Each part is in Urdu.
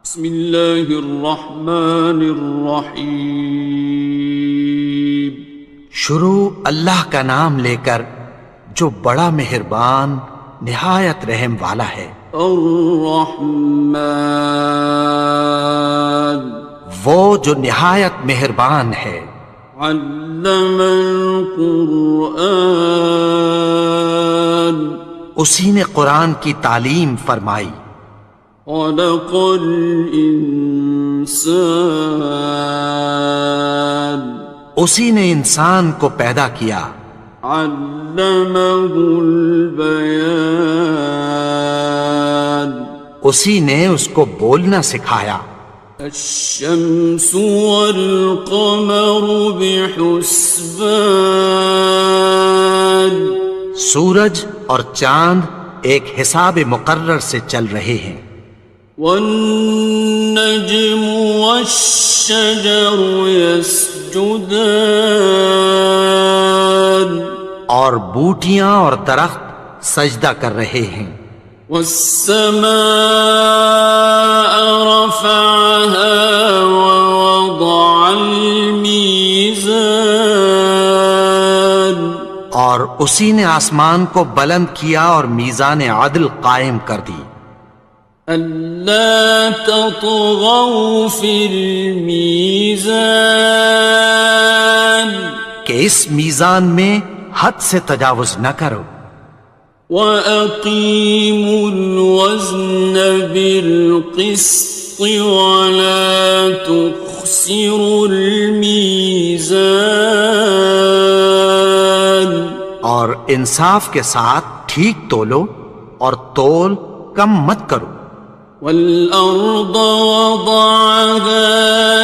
بسم اللہ الرحمن الرحیم۔ شروع اللہ کا نام لے کر جو بڑا مہربان نہایت رحم والا ہے۔ الرحمن، وہ جو نہایت مہربان ہے۔ علم القرآن، اسی نے قرآن کی تعلیم فرمائی۔ خلق الانسان، اسی نے انسان کو پیدا کیا۔ علمہ البیان، اسی نے اس کو بولنا سکھایا۔ الشمس والقمر بحسبان، سورج اور چاند ایک حساب مقرر سے چل رہے ہیں۔ والنجم والشجر يسجدان، اور بوٹیاں اور درخت سجدہ کر رہے ہیں۔ والسماء رفعها ووضع الميزان، اور اسی نے آسمان کو بلند کیا اور میزان عدل قائم کر دی۔ ألا تطغوا في الميزان، کہ اس میزان میں حد سے تجاوز نہ کرو۔ وَأَقِيمُوا الْوَزْنَ بِالْقِسْطِ وَلَا تُخْسِرُوا الْمِيزَانَ، اور انصاف کے ساتھ ٹھیک تولو اور تول کم مت کرو۔ وَالْأَرْضَ وَضَعَهَا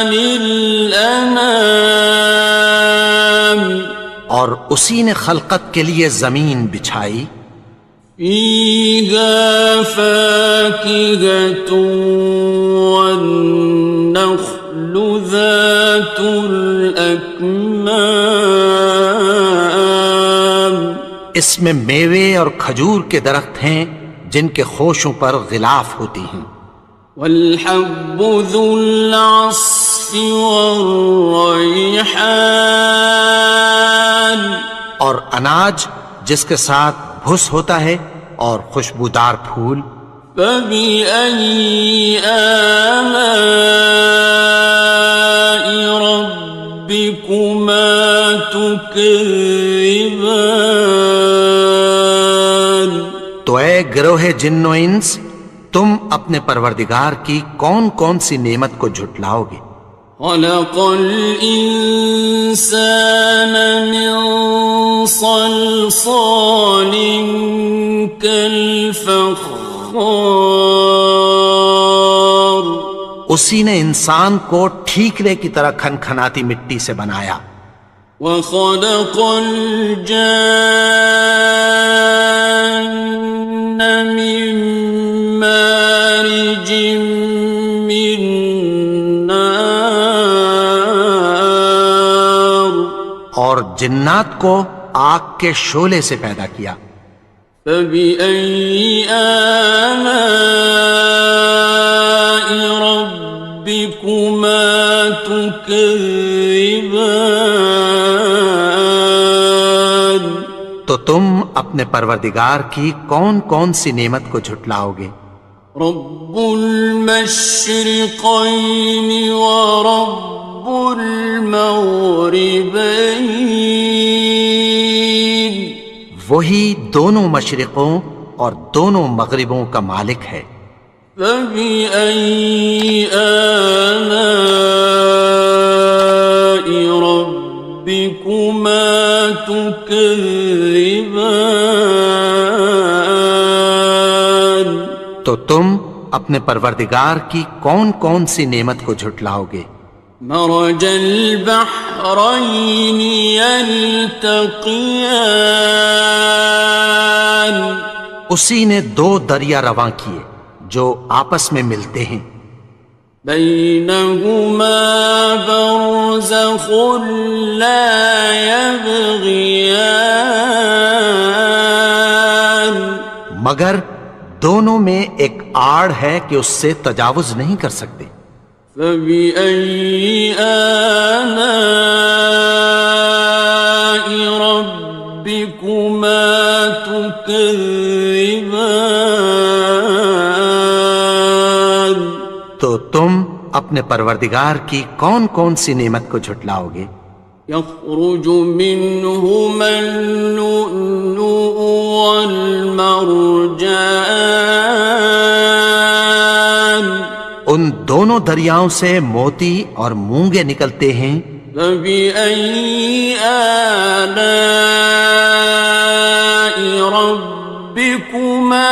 لِلْأَنَامِ، اور اسی نے خلقت کے لیے زمین بچھائی۔ فِيهَا فَاكِهَةٌ وَالنَّخْلُ ذَاتُ الْأَكْمَامِ، اس میں میوے اور کھجور کے درخت ہیں جن کے خوشوں پر غلاف ہوتی ہیں۔ وَالْحَبُّ ذُو الْعَصْفِ وَالرَّيْحَانِ، اور اناج جس کے ساتھ بھس ہوتا ہے اور خوشبودار پھول۔ فَبِأَيِّ آلَاءِ رَبِّكُمَا تُكَذِّبَانِ، تو اے گروہ جن و انس، تم اپنے پروردگار کی کون کون سی نعمت کو جھٹلاؤ گے؟ خَلَقَ الْإِنسَانَ مِنْ صَلْصَالٍ كَالْفَخَّارِ، اسی نے انسان کو ٹھیکرے کی طرح کھنکھناتی مٹی سے بنایا۔ وَخَلَقَ الْجَانَّ مِن مَّارِجٍ مِّن نَّارٍ، اور جنات کو آگ کے شعلے سے پیدا کیا۔ فَبِأَيِّ آلَاءِ رَبِّكُمَا تُكَذِّبَانِ، تو تم اپنے پروردگار کی کون کون سی نعمت کو جھٹلاؤ گے؟ رب المشرقین ورب المغربین، وہی دونوں مشرقوں اور دونوں مغربوں کا مالک ہے۔ فَبِأَيِّ آلَاءِ رَبِّكُمَا تُكَذِّبَانِ، تو تم اپنے پروردگار کی کون کون سی نعمت کو جھٹلاؤ گے؟ مرج البحرین یلتقیان، اسی نے دو دریا رواں کیے جو آپس میں ملتے ہیں۔ بینہما برزخ لا یبغیان، مگر دونوں میں ایک آڑ ہے کہ اس سے تجاوز نہیں کر سکتے۔ فبأي آلاء ربكما تكذبان؟ تو تم اپنے پروردگار کی کون کون سی نعمت کو جھٹلاؤ گے؟ يخرج منهما اللؤلؤ والمرجان، ان دونوں دریاؤں سے موتی اور مونگے نکلتے ہیں۔ فبأي آلاء ربكما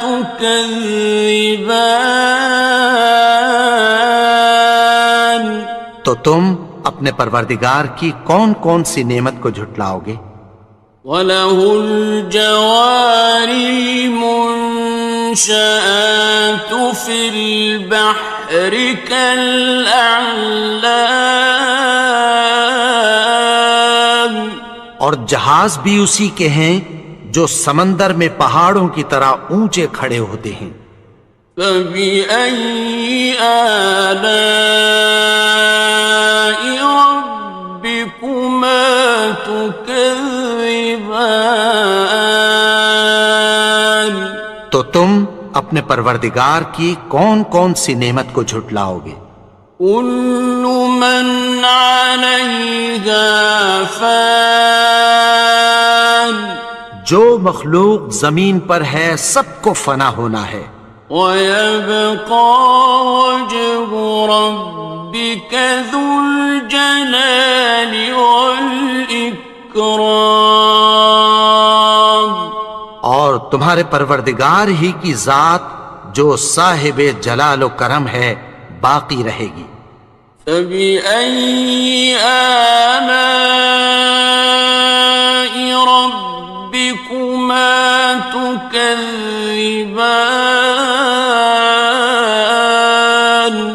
تكذبان؟ تو تم اپنے پروردگار کی کون کون سی نعمت کو جھٹلاؤ گے؟ وَلَهُ الْجَوَارِ الْمُنشَآتُ فِي الْبَحْرِ كَالْأَعْلَامِ، اور جہاز بھی اسی کے ہیں جو سمندر میں پہاڑوں کی طرح اونچے کھڑے ہوتے ہیں۔ فَبِأَيِّ آلَاءِ رَبِّكُمَا تُكَذِّبَانِ؟ تو تم اپنے پروردگار کی کون کون سی نعمت کو جھٹلاؤ گے؟ كُلُّ مَنْ عَلَيْهَا فَانٍ، جو مخلوق زمین پر ہے سب کو فنا ہونا ہے۔ وَيَبْقَى وَجْهُ رَبِّكَ ذُو الْجَلَالِ وَالْإِكْرَامِ، اور تمہارے پروردگار ہی کی ذات جو صاحب جلال و کرم ہے باقی رہے گی۔ فَبِأَيِّ آلَاءِ رَبِّكُمَا تُكَذِّبَانِ؟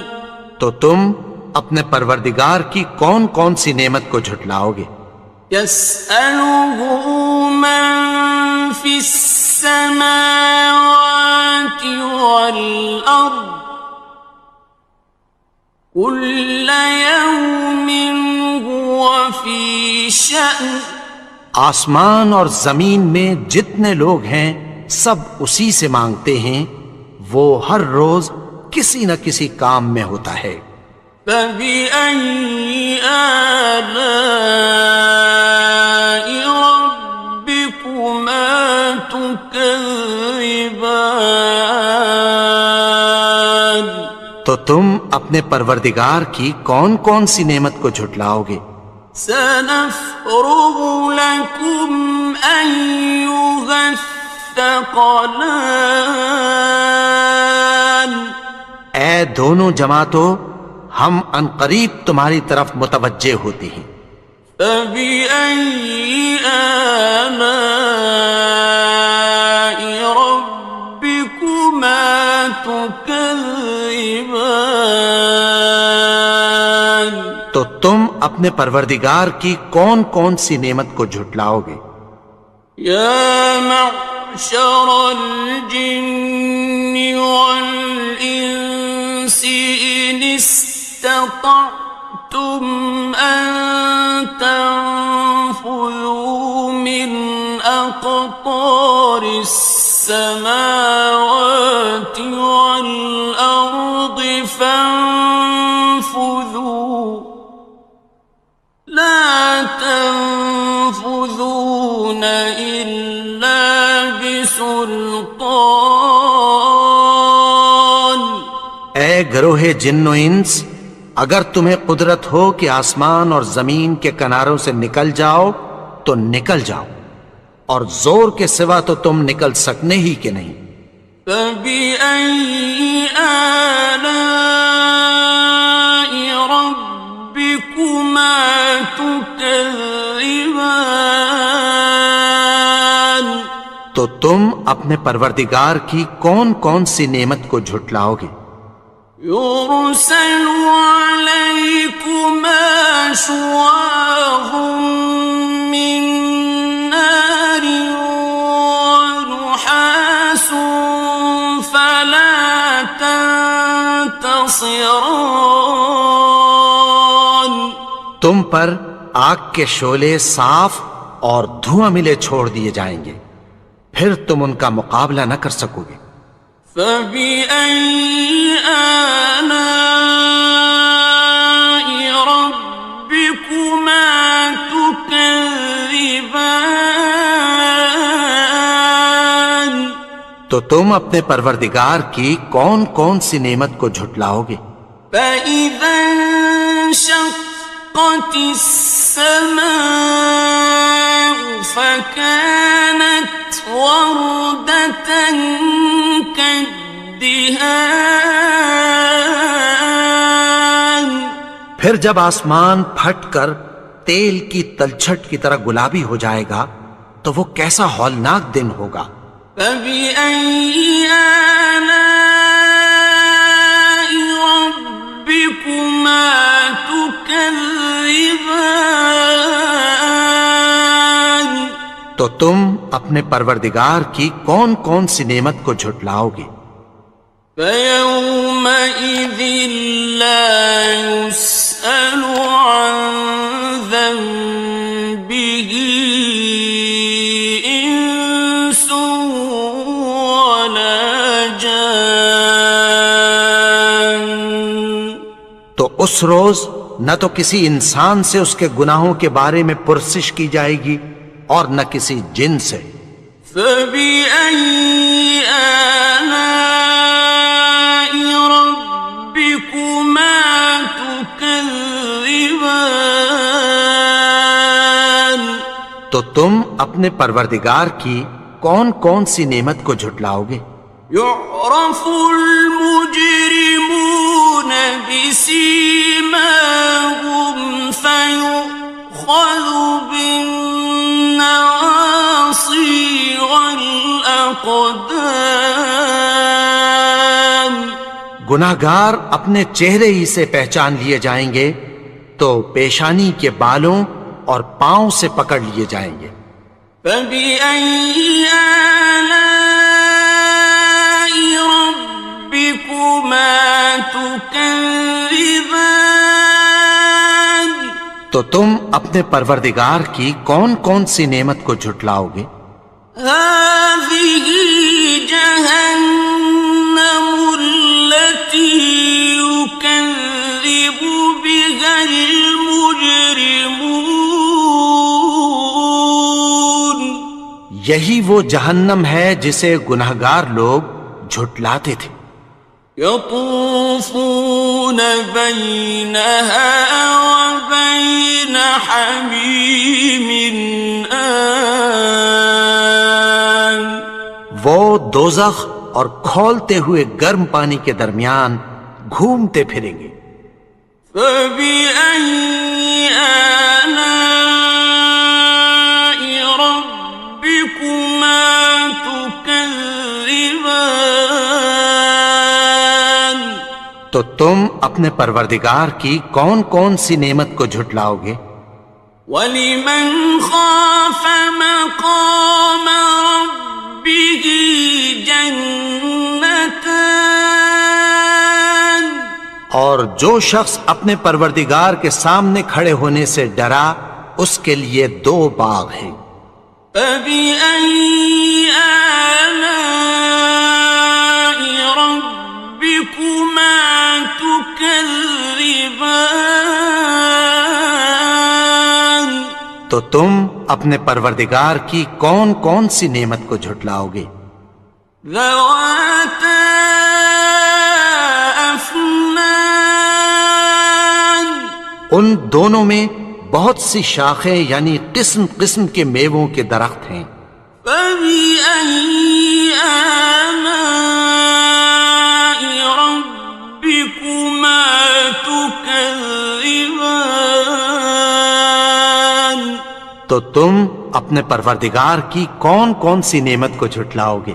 تو تم اپنے پروردگار کی کون کون سی نعمت کو جھٹلاؤ گے؟ يَسْأَلُهُ مَن فِي السَّمَاوَاتِ وَالْأَرْضِ كُلَّ يَوْمٍ هُوَ فِي شَأْنٍ، آسمان اور زمین میں جتنے لوگ ہیں سب اسی سے مانگتے ہیں، وہ ہر روز کسی نہ کسی کام میں ہوتا ہے۔ فَبِأَيِّ آلَاءِ رَبِّكُمَا تُكَذِّبَانِ؟ تو تم اپنے پروردگار کی کون کون سی نعمت کو جھٹلاؤ گے؟ سَنَفْرُغُ لَكُمْ أَيُّهَ الثَّقَلَانِ، اے دونوں جماعتوں، ہم عنقریب تمہاری طرف متوجہ ہوتے ہیں۔ فَبِأَيِّ آلَاءِ رَبِّكُمَا تُكَذِّبَانِ؟ تو تم اپنے پروردگار کی کون کون سی نعمت کو جھٹلاؤ گے؟ يَا مَعْشَرَ الْجِنِّ وَالْإِنسِ إِنِ اسْتَطَعْتُمْ أَن تَنفُذُوا مِنْ أَقْطَارِ السَّمَاوَاتِ وَالْأَرْضِ فَانفُذُوا لَا تَنفُذُونَ إِلَّا بِسُلْطَانٍ۔ اے گروہ جن و انس، اگر تمہیں قدرت ہو کہ آسمان اور زمین کے کناروں سے نکل جاؤ تو نکل جاؤ، اور زور کے سوا تو تم نکل سکنے ہی کہ نہیں۔ فَبِأَيِّ آلَاءِ رَبِّكُمَا تُكَذِّبَانِ؟ تو تم اپنے پروردگار کی کون کون سی نعمت کو جھٹلاؤ گے؟ يُرْسَلُ عَلَيْكُمَا شُوَاظٌ مِّن نَّارٍ وَنُحَاسٌ ينتصران تم پر آگ کے شعلے صاف اور دھواں ملے چھوڑ دیے جائیں گے، پھر تم ان کا مقابلہ نہ کر سکو گے۔ فبأي آلاء ربكما تكذبان تو تم اپنے پروردگار کی کون کون سی نعمت کو جھٹلاؤ گے؟ فإذا انشقت السماء فكانت وردة كالدهان پھر جب آسمان پھٹ کر تیل کی تلچھٹ کی طرح گلابی ہو جائے گا تو وہ کیسا ہولناک دن ہوگا۔ فبأي آلاء ربكما تكذبان تو تم اپنے پروردگار کی کون کون سی نعمت کو جھٹلاؤ گے؟ فيومئذ لا يسأل عن ذنبه إنس ولا جان تو اس روز نہ تو کسی انسان سے اس کے گناہوں کے بارے میں پرسش کی جائے گی اور نہ کسی جن سے۔ فبأي آلاء ربكما تكذبان تو تم اپنے پروردگار کی کون کون سی نعمت کو جھٹلاؤ گے؟ يعرف المجرمون بسيماهم فيؤخذ بالنواصي والأقدام گناہگار اپنے چہرے ہی سے پہچان لیے جائیں گے تو پیشانی کے بالوں اور پاؤں سے پکڑ لیے جائیں گے۔ فبأي آلاء ربكما تكذبان تو تم اپنے پروردگار کی کون کون سی نعمت کو جھٹلاؤ گے؟ هذه جهنم التي يكذب بها المجرمون یہی وہ جہنم ہے جسے گناہگار لوگ جھٹلاتے تھے۔ يطوفون بينها وبين حميم آن وہ دوزخ اور کھولتے ہوئے گرم پانی کے درمیان گھومتے پھریں گے۔ فبأي آلاء ربكما تكذبان تو تم اپنے پروردگار کی کون کون سی نعمت کو جھٹلاؤ گے؟ وَلِمَنْ خَافَ مَقَامَ رَبِّهِ جَنَّتَانِ اور جو شخص اپنے پروردگار کے سامنے کھڑے ہونے سے ڈرا اس کے لیے دو باغ ہیں۔ فَبِأَيِّ آلَاءِ رَبِّكُمَا تُكَذِّبَانِ تو تم اپنے پروردگار کی کون کون سی نعمت کو جھٹلاؤ گے؟ ذَوَاتَا أَفْنَانٍ ان دونوں میں بہت سی شاخیں یعنی قسم قسم کے میووں کے درخت ہیں۔ فَبِأَيِّ آلَاءِ رَبِّكُمَا تُكَذِّبَانِ تو تم اپنے پروردگار کی کون کون سی نعمت کو جھٹلاؤ گے؟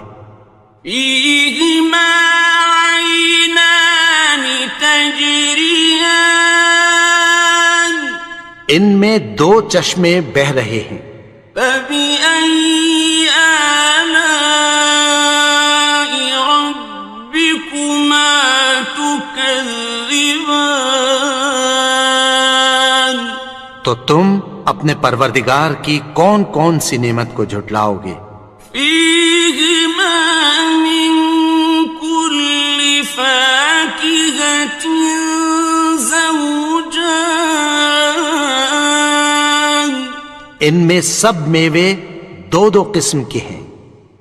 فِيهِمَا عَيْنَانِ تَجْرِيَانِ ان میں دو چشمے بہہ رہے ہیں۔ فَبِأَيِّ آلَاءِ رَبِّكُمَا تُكَذِّبَانِ تكذبان تو تم اپنے پروردگار کی کون کون سی نعمت کو جھٹلاؤ گے؟ فيهما من كل فاكهة زوجان ان میں سب میوے دو دو قسم کے ہیں۔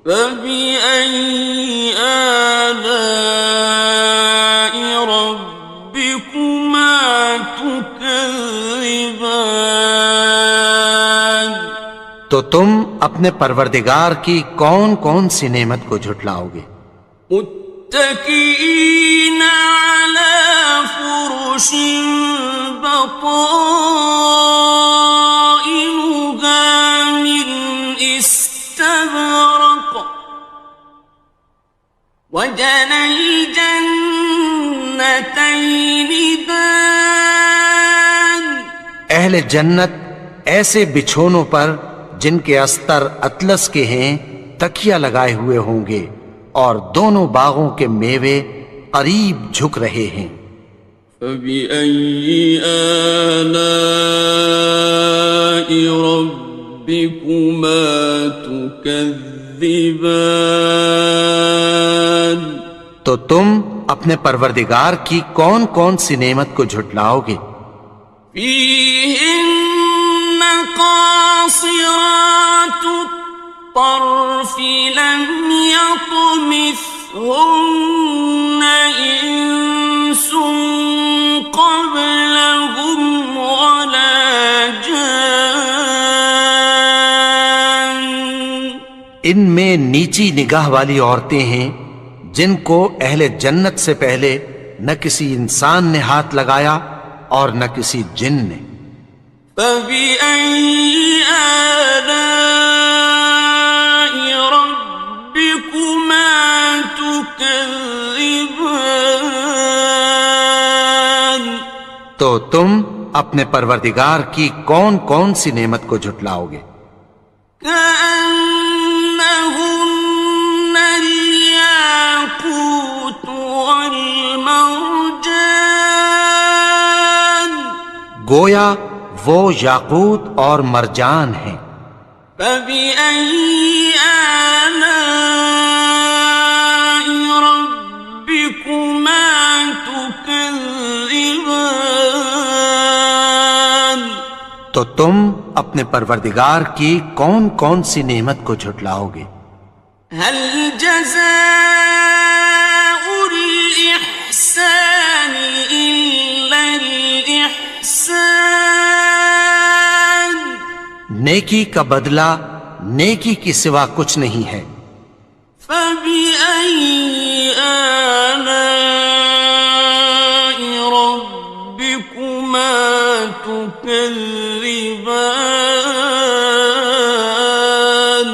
فبأي آلاء ربكما تكذبان تو تم اپنے پروردگار کی کون کون سی نعمت کو جھٹلاؤ گے؟ متكئين على فرش بطائنها من استبرق وجنى الجنتين دان اہل جنت ایسے بچھونوں پر جن کے استر اطلس کے ہیں تکیہ لگائے ہوئے ہوں گے، اور دونوں باغوں کے میوے قریب جھک رہے ہیں۔ فبأي آلاء ربكما تكذبان تو تم اپنے پروردگار کی کون کون سی نعمت کو جھٹلاؤ گے؟ فيهن قاصرات الطرف لم يطمثهن إنس قبلهم ولا جان ان میں نیچی نگاہ والی عورتیں ہیں جن کو اہل جنت سے پہلے نہ کسی انسان نے ہاتھ لگایا اور نہ کسی جن نے۔ فبأي آلاء ربكما تكذبان تو تم اپنے پروردگار کی کون کون سی نعمت کو جھٹلاؤ گے؟ كأنهن الياقوت والمرجان گویا وہ یاقوت اور مرجان ہیں۔ فبأي آلاء ربكما تكذبان تو تم اپنے پروردگار کی کون کون سی نعمت کو جھٹلاؤ گے؟ هل جزاء الإحسان إلا الإحسان نیکی کا بدلہ نیکی کی سوا کچھ نہیں ہے۔ فبأي آلاء ربكما تكذبان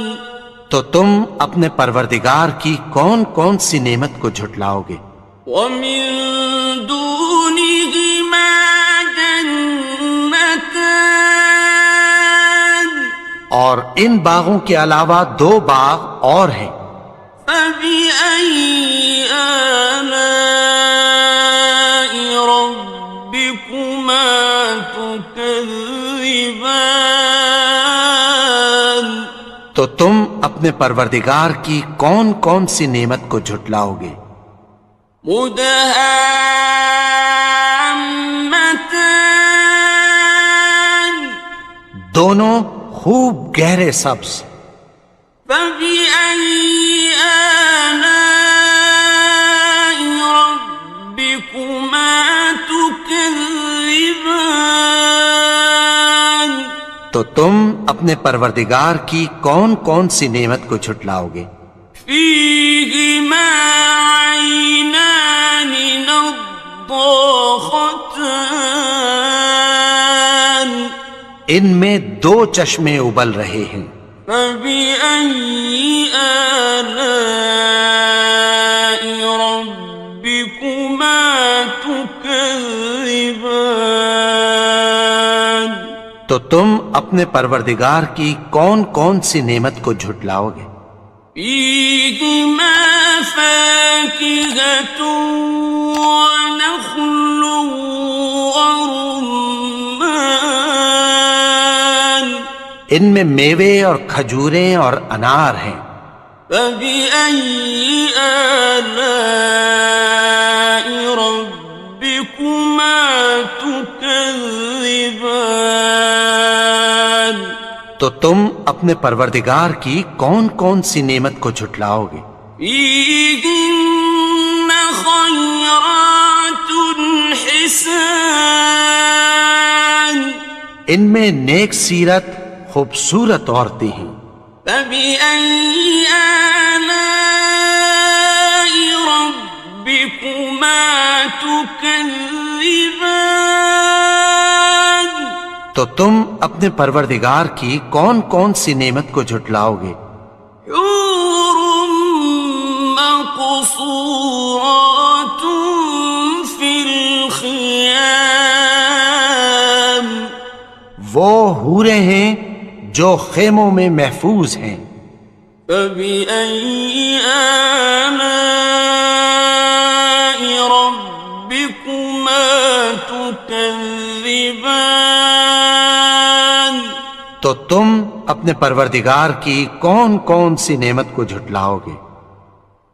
تو تم اپنے پروردگار کی کون کون سی نعمت کو جھٹلاؤ گے؟ ومن دونهما جنتان اور ان باغوں کے علاوہ دو باغ اور ہیں۔ فبأي آلاء ربكما تكذبان تو تم اپنے پروردگار کی کون کون سی نعمت کو جھٹلاؤ گے؟ مدهامتان دونوں خوب گہرے سبز۔ فبأي آلاء ربكما تكذبان تو تم اپنے پروردگار کی کون کون سی نعمت کو جھٹلاؤ گے؟ فيهما عينان نضاختان ان میں دو چشمے ابل رہے ہیں۔ فبأي آلاء ربكما تكذبان تو تم اپنے پروردگار کی کون کون سی نعمت کو جھٹلاؤ گے؟ فيهما فاكهة ونخل ورمان ان میں میوے اور کھجوریں اور انار ہیں. فبأي آلاء ربكما تكذبان تو تم اپنے پروردگار کی کون کون سی نعمت کو جھٹلاؤ گے؟ فيهن خيرات حسان ان میں نیک سیرت خوبصورت عورتیں ہیں. فبأي آلاء ربكما تكذبان تو تم اپنے پروردگار کی کون کون سی نعمت کو جھٹلاؤ گے؟ حور مقصورات في الخيام وہ حوریں ہیں جو خیموں میں محفوظ ہیں. فبأي آلاء ربكما تكذبان تو تم اپنے پروردگار کی کون کون سی نعمت کو جھٹلاؤ گے؟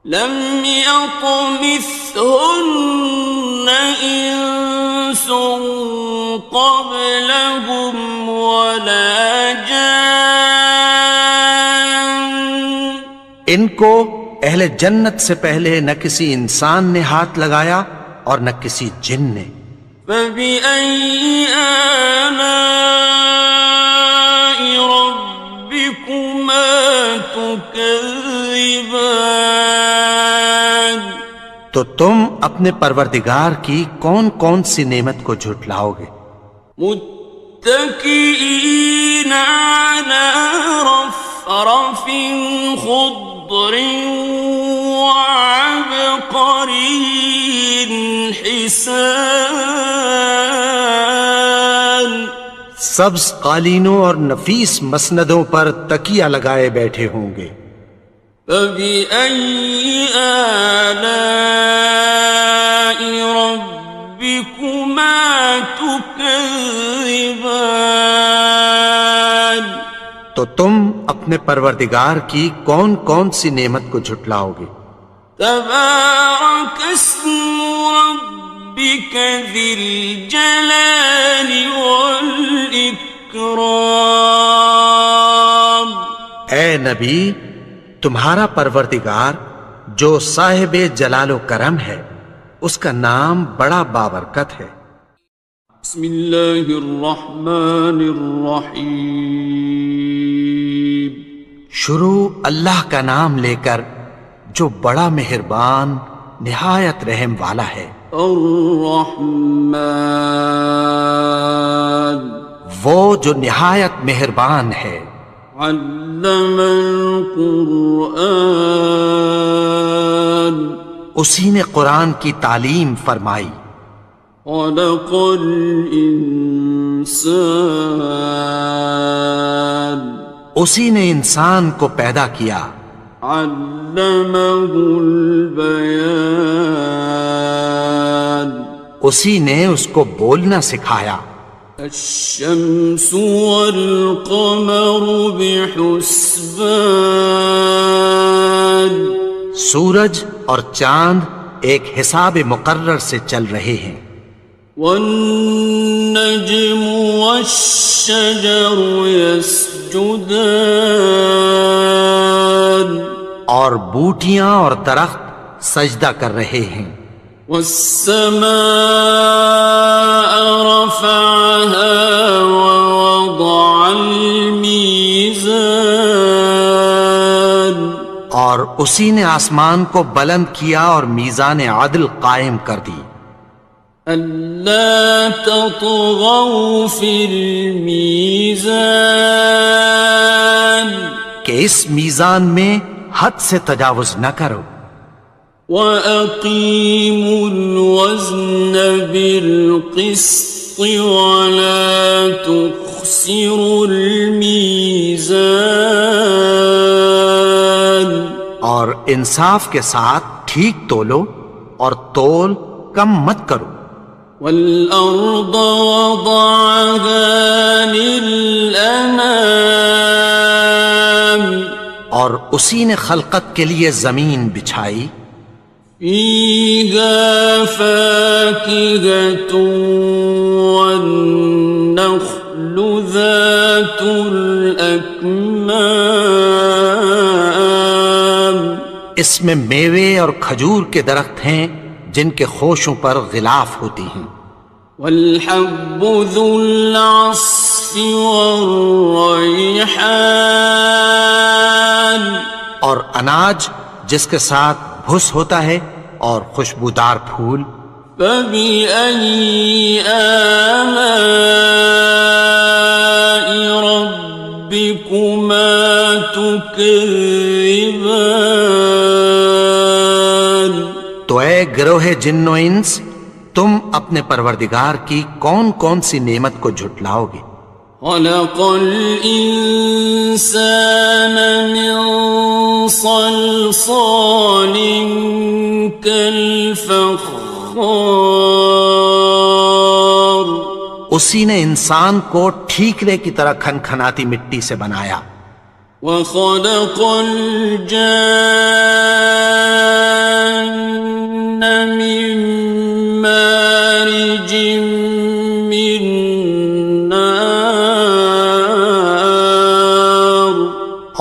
لم يطمثهن إنس قبلهم ولا جان ان کو اہل جنت سے پہلے نہ کسی انسان نے ہاتھ لگایا اور نہ کسی جن نے. فبأي آلاء ربكما تكذبان تو تم اپنے پروردگار کی کون کون سی نعمت کو جھٹلاؤ گے؟ متكئين على رفرف خضر وعبقري حسان سبز قالینوں اور نفیس مسندوں پر تکیہ لگائے بیٹھے ہوں گے. فبأي آلاء ربكما تكذبان تو تم اپنے پروردگار کی کون کون سی نعمت کو جھٹلاؤ گے؟ تبارك اسم ربك ذي الجلال والإكرام اے نبی، تمہارا پروردگار جو صاحب جلال و کرم ہے اس کا نام بڑا بابرکت ہے. بسم اللہ الرحمن الرحیم شروع اللہ کا نام لے کر جو بڑا مہربان نہایت رحم والا ہے. الرحمن وہ جو نہایت مہربان ہے. علم القرآن اسی نے قرآن کی تعلیم فرمائی. خلق الانسان اسی نے انسان کو پیدا کیا. علمہ البیان اسی نے اس کو بولنا سکھایا. الشمس والقمر بحسبان سورج اور چاند ایک حساب مقرر سے چل رہے ہیں. والنجم والشجر يسجدان اور بوٹیاں اور درخت سجدہ کر رہے ہیں. والسماء رفعها ووضع الميزان اور اسی نے آسمان کو بلند کیا اور میزان عدل قائم کر دی. ألا تطغوا في الميزان کہ اس میزان میں حد سے تجاوز نہ کرو. وَأَقِيمُوا الْوَزْنَ بِالْقِسْطِ وَلَا تُخْسِرُوا الْمِيزَانَ اور انصاف کے ساتھ ٹھیک تولو اور تول کم مت کرو. والأرض وضعها للأنام اور اسی نے خلقت کے لیے زمین بچھائی. فيها فاكهة والنخل ذات الأكمام اس میں میوے اور کھجور کے درخت ہیں جن کے خوشوں پر غلاف ہوتی ہیں. والحب ذو العصف والريحان اور اناج جس کے ساتھ بھس ہوتا ہے اور خوشبودار پھول. فبأي آلاء ربكما تكذبان تو اے گروہ جن و انس، تم اپنے پروردگار کی کون کون سی نعمت کو جھٹلاؤ گے؟ خلق الإنسان من صلصال كالفخار اسی نے انسان کو ٹھیکرے کی طرح کھنکھناتی مٹی سے بنایا. وخلق الجان من مارج من نار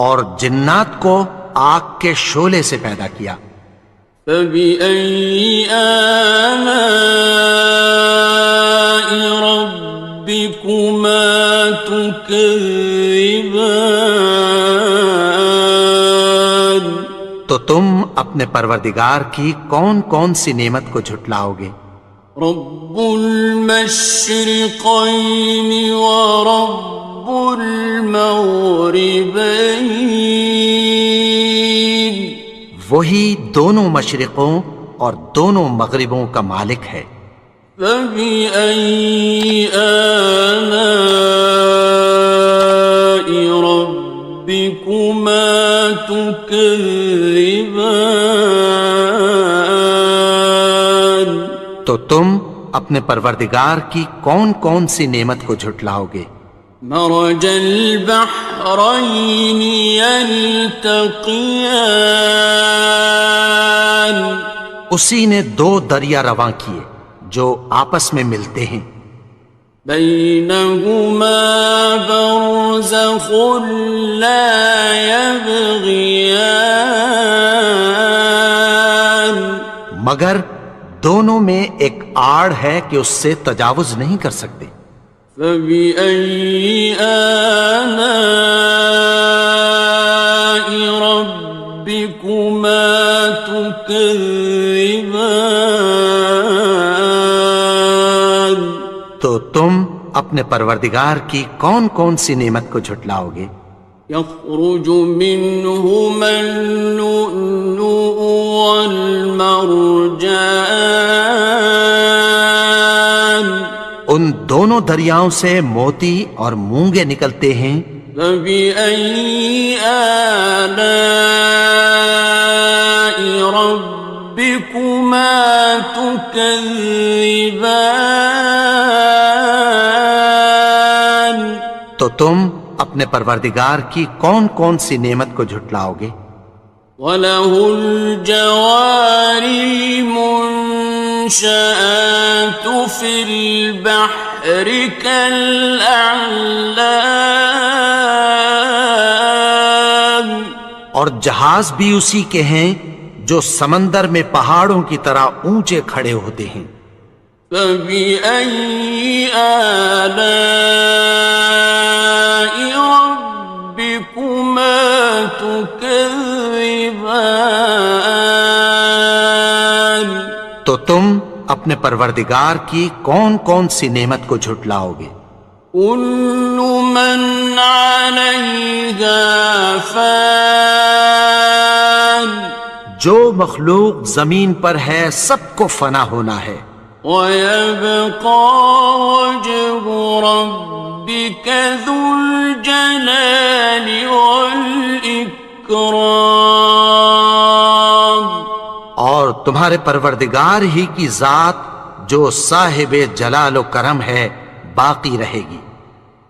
اور جنات کو آگ کے شعلے سے پیدا کیا. فبأي آلاء ربكما تكذبان تو تم اپنے پروردگار کی کون کون سی نعمت کو جھٹلاؤ گے؟ رب المشرقين ورب المغربين وہی دونوں مشرقوں اور دونوں مغربوں کا مالک ہے. فبأي آلاء ربكما تكذبان تو تم اپنے پروردگار کی کون کون سی نعمت کو جھٹلاؤ گے؟ مرج البحرين يلتقيان اسی نے دو دریا رواں کیے جو آپس میں ملتے ہیں. بينهما برزخ لا يبغيان مگر دونوں میں ایک آڑ ہے کہ اس سے تجاوز نہیں کر سکتے. فبأي آلاء ربكما تكذبان تو تم اپنے پروردگار کی کون کون سی نعمت کو جھٹلاؤ گے؟ يخرج منهما اللؤلؤ والمرجان ان دونوں دریاؤں سے موتی اور مونگے نکلتے ہیں. فبأي آلاء ربكما تكذبان تو تم اپنے پروردگار کی کون کون سی نعمت کو جھٹلاؤ گے؟ وَلَهُ الْجَوَارِ الْمُنشَآتُ فِي الْبَحْرِ كَالْأَعْلَامِ اور جہاز بھی اسی کے ہیں جو سمندر میں پہاڑوں کی طرح اونچے کھڑے ہوتے ہیں. فَبِأَيِّ آلَاءِ رَبِّكُمَا تُكَذِّبَانِ تو تم اپنے پروردگار کی کون کون سی نعمت کو جھٹلاؤ گے؟ كُلُّ مَنْ عَلَيْهَا فَانٍ جو مخلوق زمین پر ہے سب کو فنا ہونا ہے. وَيَبْقَى وَجْهُ رَبِّكَ ذُو الْجَلَالِ وَالْإِكْرَامِ تمہارے پروردگار ہی کی ذات جو صاحب جلال و کرم ہے باقی رہے گی۔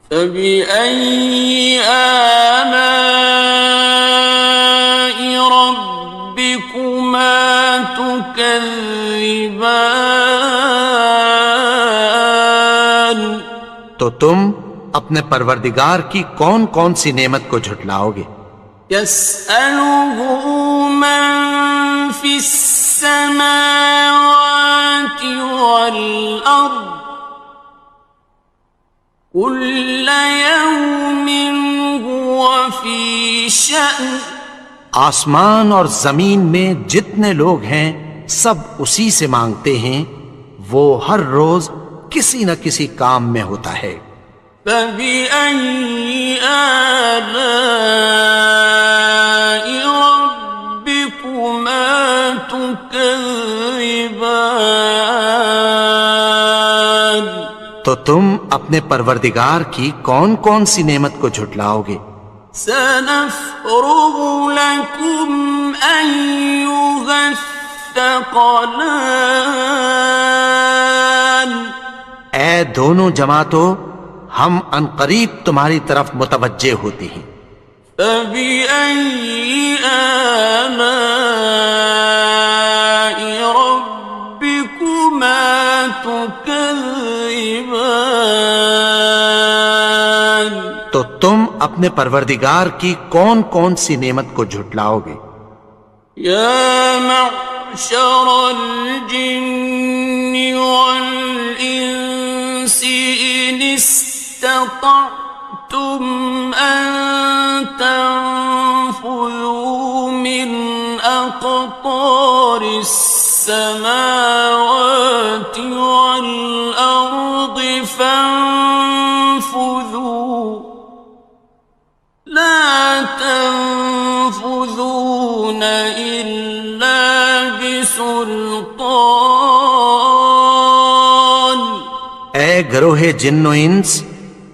فبأي آلاء ربكما تكذبان؟ تو تم اپنے پروردگار کی کون کون سی نعمت کو جھٹلاؤ گے؟ يسأله من في السماوات والأرض كل يوم هو في شأن۔ آسمان اور زمین میں جتنے لوگ ہیں سب اسی سے مانگتے ہیں، وہ ہر روز کسی نہ کسی کام میں ہوتا ہے۔ فبأي آلاء ربكما تكذبان؟ تو تم اپنے پروردگار کی کون کون سی نعمت کو جھٹلاؤ گے؟ سنفرغ لكم أيها الثقلان۔ اے دونوں جماعتوں، ہم عنقریب تمہاری طرف متوجہ ہوتے ہیں۔ فبأي آلاء ربكما تكذبان؟ تو تم اپنے پروردگار کی کون کون سی نعمت کو جھٹلاؤ گے؟ يا معشر الجن والإنس إن استطعتم أن تنفذوا من أقطار السماوات والأرض فانفذوا لا تنفذون إلا بسلطان۔ اے گروہ جن و انس،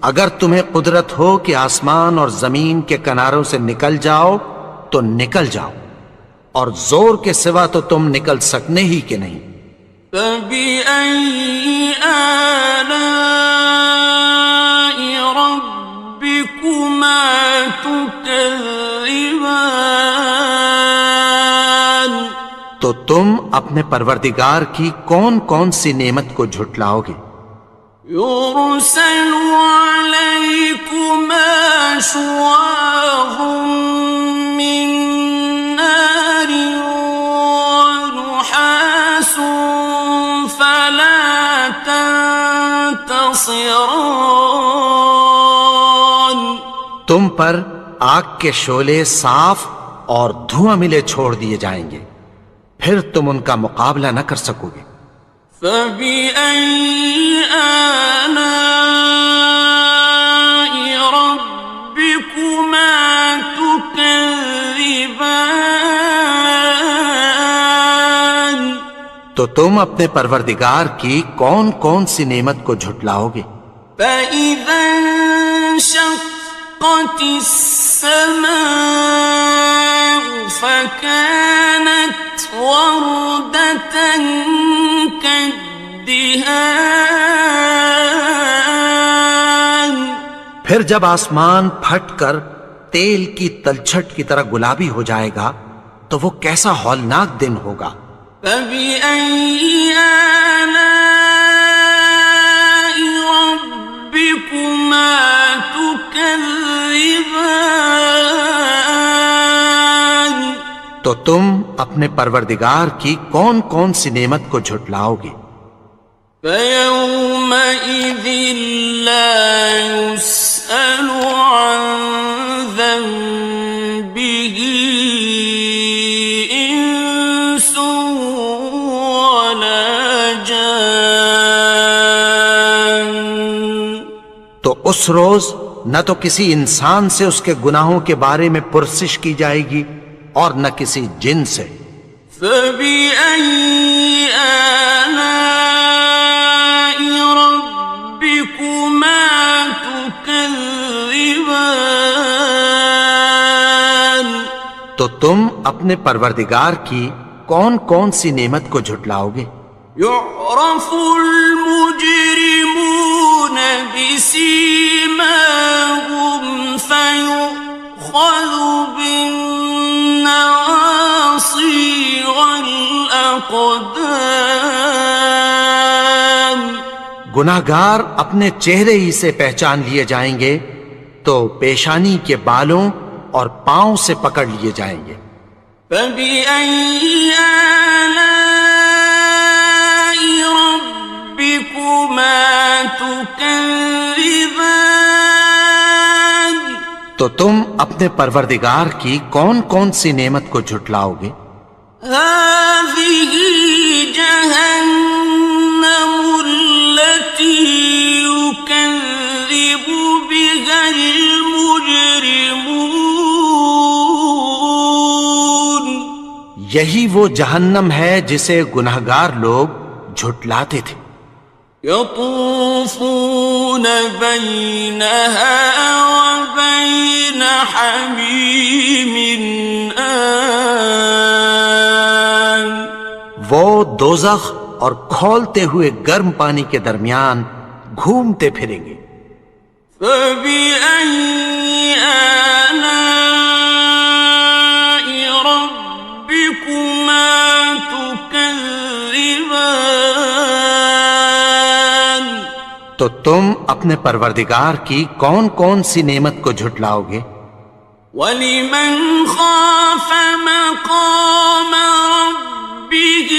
اگر تمہیں قدرت ہو کہ آسمان اور زمین کے کناروں سے نکل جاؤ تو نکل جاؤ، اور زور کے سوا تو تم نکل سکنے ہی کہ نہیں۔ فبأي آلاء ربكما تكذبان؟ تو تم اپنے پروردگار کی کون کون سی نعمت کو جھٹلاؤ گے؟ يرسل عليكما شواظ من نار ونحاس فلا تنتصران۔ تم پر آگ کے شعلے صاف اور دھواں ملے چھوڑ دیے جائیں گے، پھر تم ان کا مقابلہ نہ کر سکو گے۔ فبأي آلاء ربكما تكذبان؟ تو تم اپنے پروردگار کی کون کون سی نعمت کو جھٹلاؤ گے؟ فإذا انشقت السماء فكانت وردة كالدهان۔ پھر جب آسمان پھٹ کر تیل کی تلچھٹ کی طرح گلابی ہو جائے گا تو وہ کیسا ہولناک دن ہوگا۔ فبأي آلاء ربكما تكذبان؟ تو تم اپنے پروردگار کی کون کون سی نعمت کو جھٹلاؤ گے؟ فيومئذ لا يسأل عن ذنبه إنس ولا جان۔ تو اس روز نہ تو کسی انسان سے اس کے گناہوں کے بارے میں پرسش کی جائے گی اور نہ کسی جن سے۔ فبأي آلاء ربكما تكذبان؟ تو تم اپنے پروردگار کی کون کون سی نعمت کو جھٹلاؤ گے؟ يعرف المجرمون بسيماهم فيؤخذ بالنواصي والأقدام. گناہگار اپنے چہرے ہی سے پہچان لیے جائیں گے تو پیشانی کے بالوں اور پاؤں سے پکڑ لیے جائیں گے. فَبِأَيِّ آلَاءِ رَبِّكُمَا تُكَذِّبَانِ. تو تم اپنے پروردگار کی کون کون سی نعمت کو جھٹلاؤ گے؟ هَٰذِهِ جَهَنَّمُ الَّتِي يُكَذِّبُ بِهَا الْمُجْرِمُونَ. یہی وہ جہنم ہے جسے گناہگار لوگ جھٹلاتے تھے. يطوفون بينها وبين حميم آن. وہ دوزخ اور کھولتے ہوئے گرم پانی کے درمیان گھومتے پھریں گے. فبأي آلاء ربكما تكذبان. تو تم اپنے پروردگار کی کون کون سی نعمت کو جھٹلاؤ گے؟ وَلِمَنْ خَافَ مَقَامَ رَبِّهِ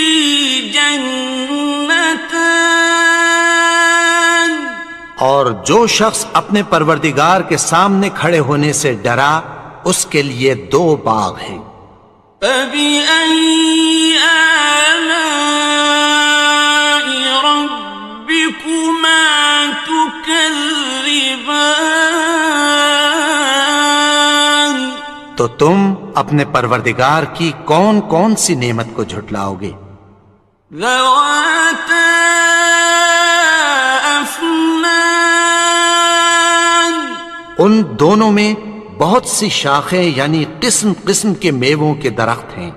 جَنَّتَانِ. اور جو شخص اپنے پروردگار کے سامنے کھڑے ہونے سے ڈرا اس کے لیے 2 باغ ہیں. فَبِأَيِّ آلَاءِ رَبِّكُمَا تُكَذِّبَانِ. تو تم اپنے پروردگار کی کون کون سی نعمت کو جھٹلاؤ گے؟ ذَوَاتَا أَفْنَانٍ. ان دونوں میں بہت سی شاخیں یعنی قسم قسم کے میووں کے درخت ہیں.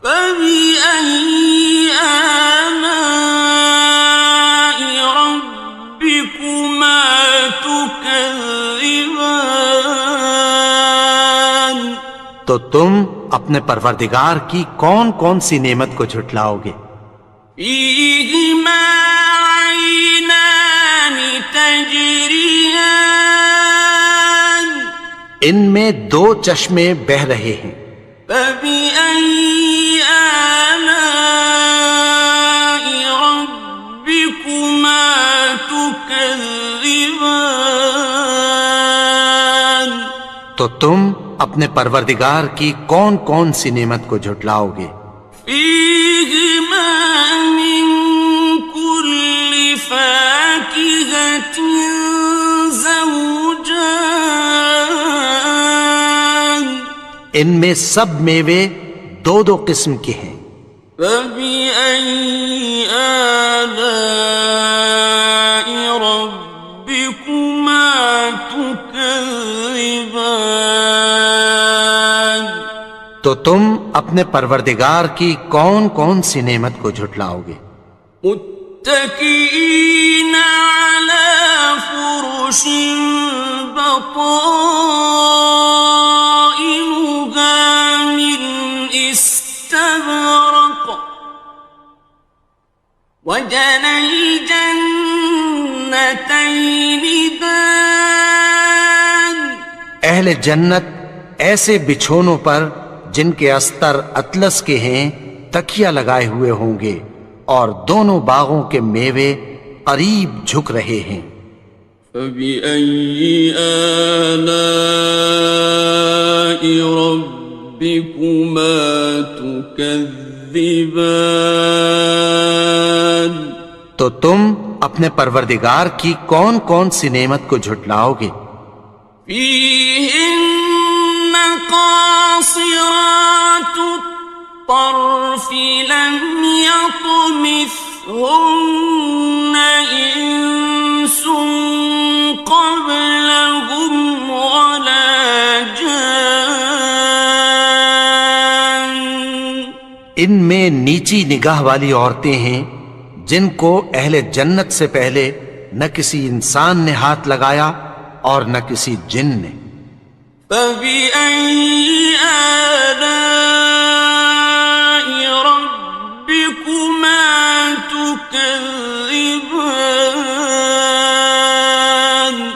فَبِأَيِّ آلَاءِ رَبِّكُمَا تُكَذِّبَانِ. تو تم اپنے پروردگار کی کون کون سی نعمت کو جھٹلاؤ گے؟ فِيهِمَا عَيْنَانِ تَجْرِيَانِ. ان میں 2 چشمے بہہ رہے ہیں. فَبِأَيِّ آلَاءِ رَبِّكُمَا تُكَذِّبَانِ. تو تم اپنے پروردگار کی کون کون سی نعمت کو جھٹلاؤ گے؟ فِيهِمَا مِن كُلِّ فَاكِهَةٍ زَوْجَانِ. ان میں سب میوے 2 قسم کے ہیں. فَبِأَيِّ آلَاءِ رَبِّكُمَا تُكَذِّبَانِ. تو تم اپنے پروردگار کی کون کون سی نعمت کو جھٹلاؤ گے؟ متكئين على فرش بطائنها من استبرق وجنى الجنتين دان. اہل جنت ایسے بچھونوں پر جن کے استر اطلس کے ہیں تکیہ لگائے ہوئے ہوں گے اور دونوں باغوں کے میوے قریب جھک رہے ہیں. فَبِأَيِّ آلَاءِ رَبِّكُمَا تُكَذِّبَانِ. تو تم اپنے پروردگار کی کون کون سی نعمت کو جھٹلاؤ گے؟ فِيهِنَّ قَاصِرَاتُ الطَّرْفِ لَمْ يَطْمِثْهُنَّ إِنسٌ قَبْلَهُمْ وَلَا جَانٌّ. ان میں نیچی نگاہ والی عورتیں ہیں جن کو اہل جنت سے پہلے نہ کسی انسان نے ہاتھ لگایا اور نہ کسی جن نے۔ فَبِأَيِّ آلَاءِ رَبِّكُمَا تُكَذِّبَانِ،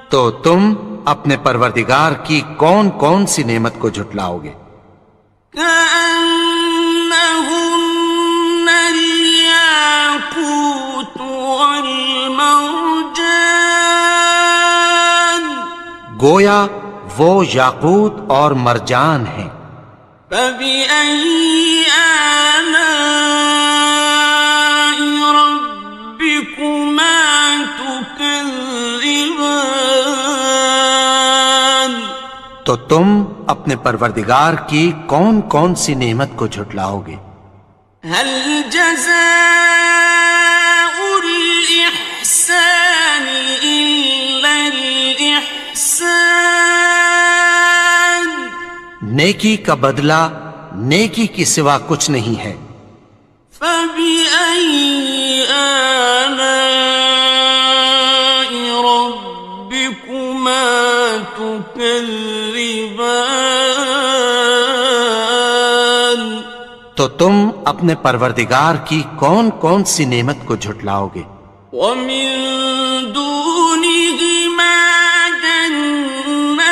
تو تم اپنے پروردگار کی کون کون سی نعمت کو جھٹلاؤ گے؟ كأنهن الياقوت والمرجان، گویا وہ یاقوت اور مرجان ہیں۔ فبأي آلاء ربكما تكذبان، تو تم اپنے پروردگار کی کون کون سی نعمت کو جھٹلاؤ گے؟ هل جزاء الإحسان إلا الإحسان، نیکی کا بدلہ نیکی کی سوا کچھ نہیں ہے۔ فبأي آلاء ربكما تكذبان، تو تم اپنے پروردگار کی کون کون سی نعمت کو جھٹلاؤ گے؟ ومن دونهما جنتان،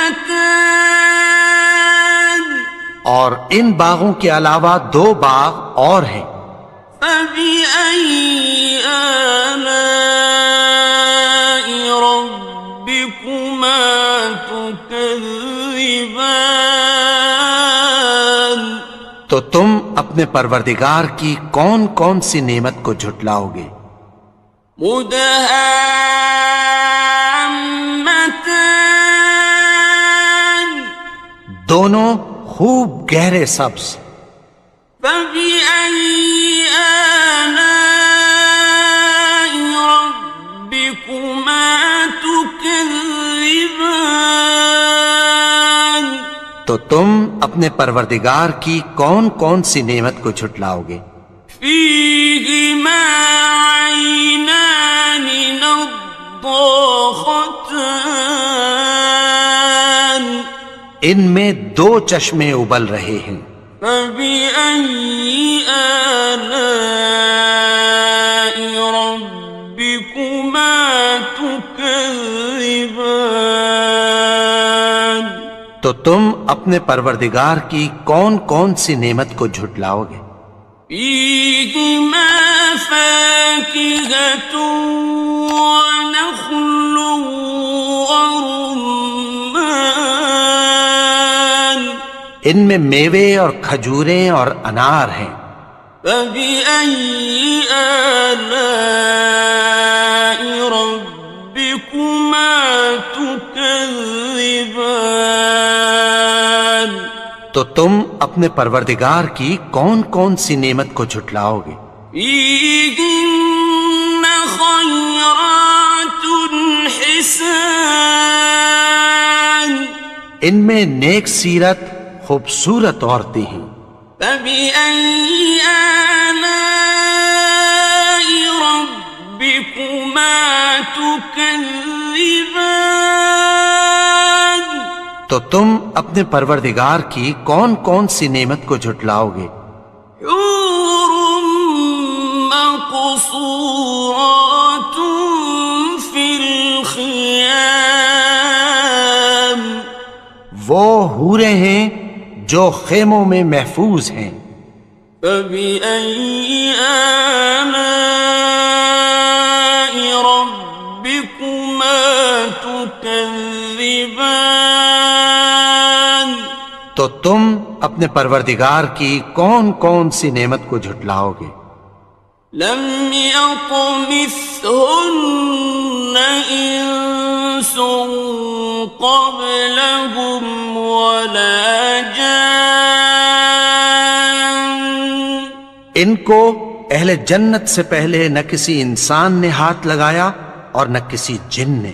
اور ان باغوں کے علاوہ دو باغ اور ہیں۔ فبأي آلاء ربكما تكذبان، تو تم اپنے پروردگار کی کون کون سی نعمت کو جھٹلاؤ گے؟ مدہامتان، دونوں خوب گہرے سبز۔ فبأي آلاء ربكما تكذبان، تو تم اپنے پروردگار کی کون کون سی نعمت کو جھٹلاؤ گے؟ فيهما عينان نضاختان، ان میں دو چشمے ابل رہے ہیں۔ فبأي آلاء ربكما تكذبان، تو تم اپنے پروردگار کی کون کون سی نعمت کو جھٹلاؤ گے؟ فيهما فاكهة ونخل ورمان، ان میں میوے اور کھجوریں اور انار ہیں۔ فبأي آلاء ربكما تكذبان، تو تم اپنے پروردگار کی کون کون سی نعمت کو جھٹلاؤ گے؟ فيهن خيرات حسان، ان میں نیک سیرت خوبصورت عورتیں ہیں۔ فبأي آلاء ربكما تكذبان، تو تم اپنے پروردگار کی کون کون سی نعمت کو جھٹلاؤ گے؟ حور مقصورات في الخيام، وہ حوریں ہیں جو خیموں میں محفوظ ہیں۔ فبأي آلاء ربكما تكذبان، تو تم اپنے پروردگار کی کون کون سی نعمت کو جھٹلاؤ گے؟ لم يطمثهن إنس قبلهم ولا جان، ان کو اہل جنت سے پہلے نہ کسی انسان نے ہاتھ لگایا اور نہ کسی جن نے۔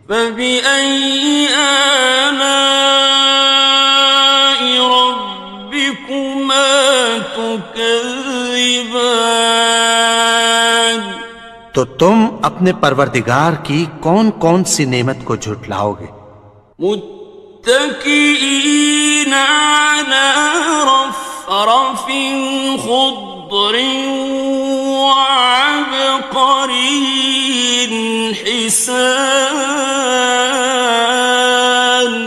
فبأي آلاء ربكما تكذبان تو تم اپنے پروردگار کی کون کون سی نعمت کو جھٹلاؤ گے؟ متكئين على رفرف خضر وعبقري حسان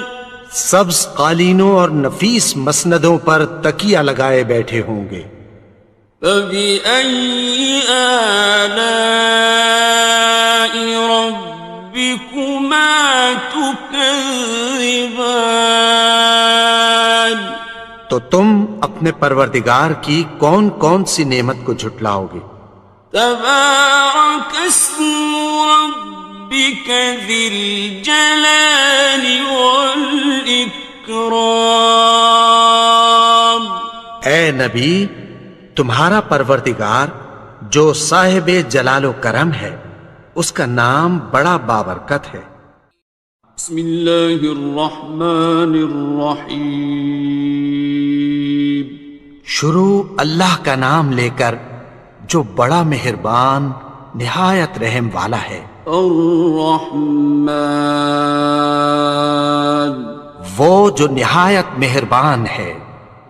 سبز قالینوں اور نفیس مسندوں پر تکیہ لگائے بیٹھے ہوں گے۔ فبأي آلاء ربكما تكذبان تو تم اپنے پروردگار کی کون کون سی نعمت کو جھٹلاؤ گے؟ تبارك اسم ربك ذي الجلال والإكرام اے نبی، تمہارا پروردگار جو صاحب جلال و کرم ہے، اس کا نام بڑا بابرکت ہے۔ بسم اللہ الرحمن الرحیم شروع اللہ کا نام لے کر جو بڑا مہربان نہایت رحم والا ہے۔ الرحمن وہ جو نہایت مہربان ہے۔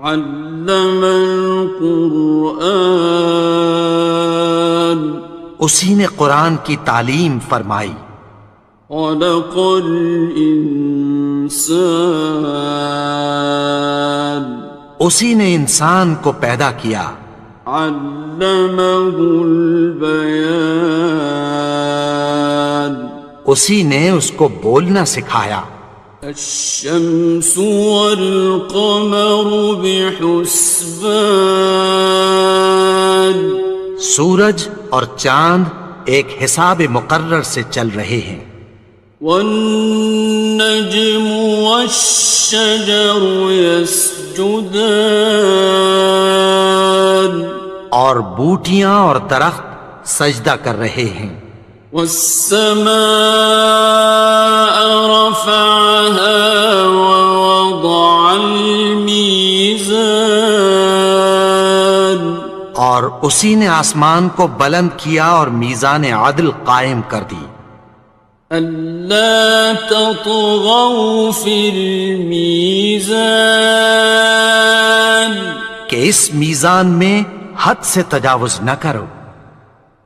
علم القرآن اسی نے قرآن کی تعلیم فرمائی۔ خلق الانسان اسی نے انسان کو پیدا کیا۔ علمہ البیان اسی نے اس کو بولنا سکھایا۔ الشمس والقمر بحسبان سورج اور چاند ایک حساب مقرر سے چل رہے ہیں۔ والنجم والشجر يسجدان اور بوٹیاں اور درخت سجدہ کر رہے ہیں۔ والسماء رفعها ووضع الميزان اور اسی نے آسمان کو بلند کیا اور میزان عدل قائم کر دی۔ ألا تطغوا في الميزان کہ اس میزان میں حد سے تجاوز نہ کرو۔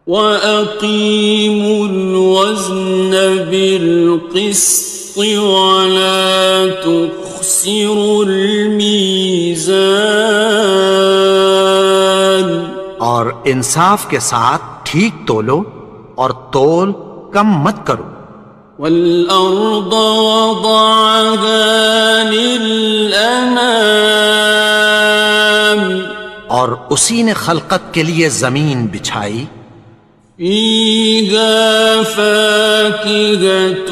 وَأَقِيمُوا الْوَزْنَ بِالْقِسْطِ وَلَا تُخْسِرُوا الْمِيزَانَ اور انصاف کے ساتھ ٹھیک تولو اور تول کم مت کرو۔ وَالْأَرْضَ وَضَعَهَا لِلْأَنَامِ اور اسی نے خلقت کے لیے زمین بچھائی۔ فِيهَا فَاكِهَةٌ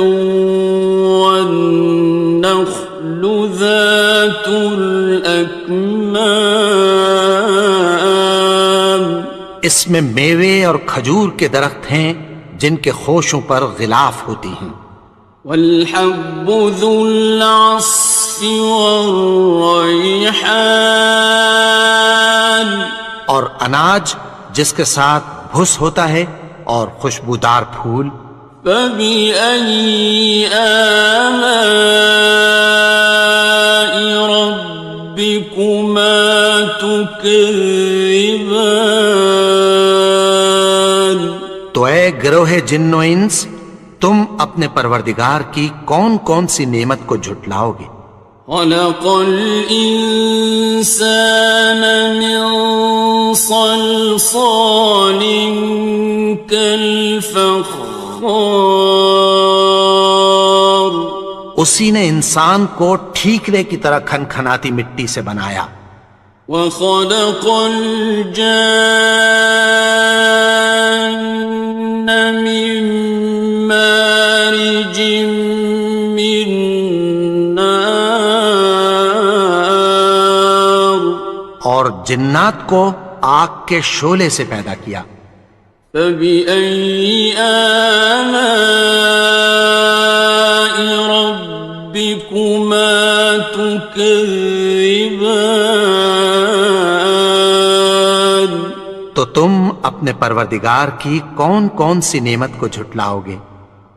وَالنَّخْلُ ذَاتُ الْأَكْمَامِ اس میں میوے اور کھجور کے درخت ہیں جن کے خوشوں پر غلاف ہوتی ہیں۔ وَالْحَبُّ ذُو الْعَصْفِ وَالرَّيْحَانِ اور اناج جس کے ساتھ بھس ہوتا ہے اور خوشبودار پھول۔ فَبِأَيِّ آلَاءِ رَبِّكُمَا تُكَذِّبَانِ تو اے گروہ جن و انس، تم اپنے پروردگار کی کون کون سی نعمت کو جھٹلاؤ گے؟ خلق الإنسان من صلصال كالفخار اسی نے انسان کو ٹھیکرے کی طرح کھنکھناتی مٹی سے بنایا۔ وخلق الجان من مارج من نار اور جنات کو آگ کے شعلے سے پیدا کیا۔ فبأي آلاء ربكما تكذبان تم اپنے پروردگار کی کون کون سی نعمت کو جھٹلاؤ گے؟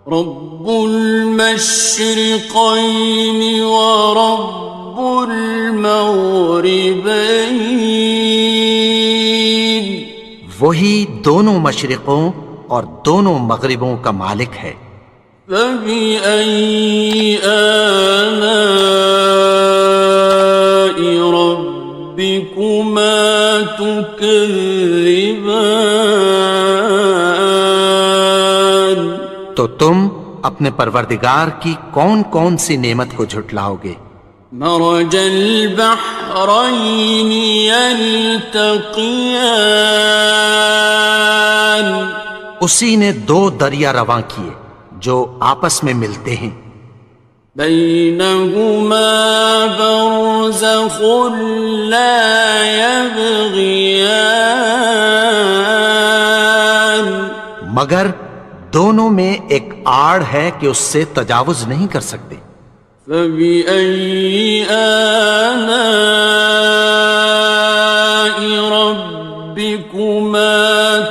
رب المشرقين ورب المغربين وہی دونوں مشرقوں اور دونوں مغربوں کا مالک ہے۔ فبأي آلاء ربكما تكذبان؟ تو تم اپنے پروردگار کی کون کون سی نعمت کو جھٹلاؤ گے؟ مرج البحرين يلتقيان اسی نے دو دریا رواں کیے جو آپس میں ملتے ہیں، بينهما برزخ لا يبغيان مگر دونوں میں ایک آڑ ہے کہ اس سے تجاوز نہیں کر سکتے۔ فبأي آلاء ربكما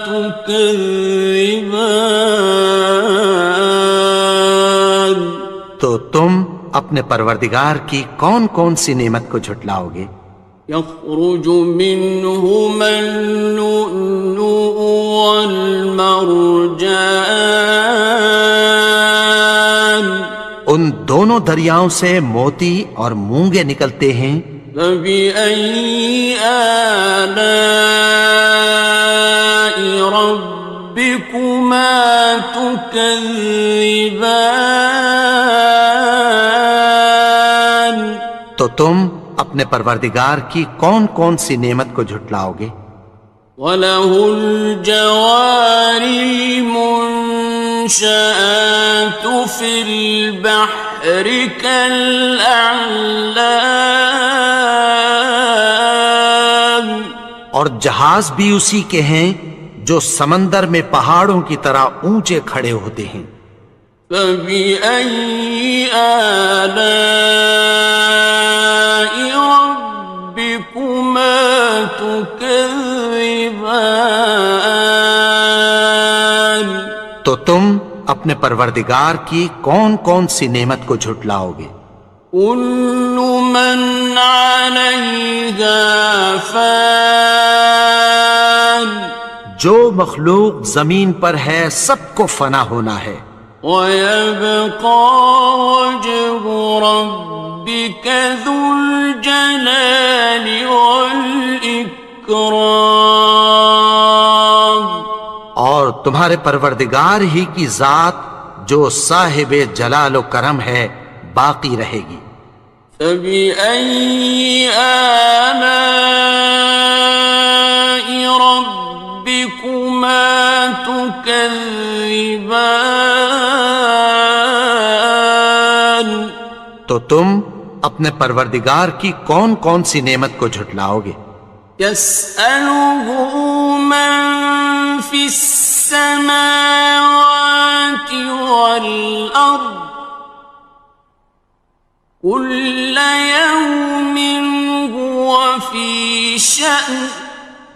تكذبان؟ تو تم اپنے پروردگار کی کون کون سی نعمت کو جھٹلاؤ گے؟ يخرج منهما اللؤلؤ والمرجان ان دونوں دریاؤں سے موتی اور مونگے نکلتے ہیں۔ فبأي آلاء ربكما تكذبان؟ تو تم اپنے پروردگار کی کون کون سی نعمت کو جھٹلاؤ گے؟ وَلَهُ الْجَوَارِ الْمُنشَآتُ فِي الْبَحْرِ كَالْأَعْلَامِ اور جہاز بھی اسی کے ہیں جو سمندر میں پہاڑوں کی طرح اونچے کھڑے ہوتے ہیں۔ فَبِأَيِّ آلَاءِ رَبِّكُمَا تُكَذِّبَانِ؟ تو تم اپنے پروردگار کی کون کون سی نعمت کو جھٹلاؤ گے؟ كُلُّ مَنْ عَلَيْهَا فَانٍ جو مخلوق زمین پر ہے سب کو فنا ہونا ہے، وَيَبْقَى وَجْهُ رَبِّكَ ذُو الْجَلَالِ وَالْإِكْرَامِ اور تمہارے پروردگار ہی کی ذات جو صاحب جلال و کرم ہے باقی رہے گی۔ فَبِأَيِّ آلَاءِ رَبِّكُمَا تُكَذِّبَانِ؟ تو تم اپنے پروردگار کی کون کون سی نعمت کو جھٹلاؤ گے؟ يَسْأَلُهُ مَن فِي السَّمَاوَاتِ وَالْأَرْضِ كُلَّ يَوْمٍ هُوَ فِي شَأْنٍ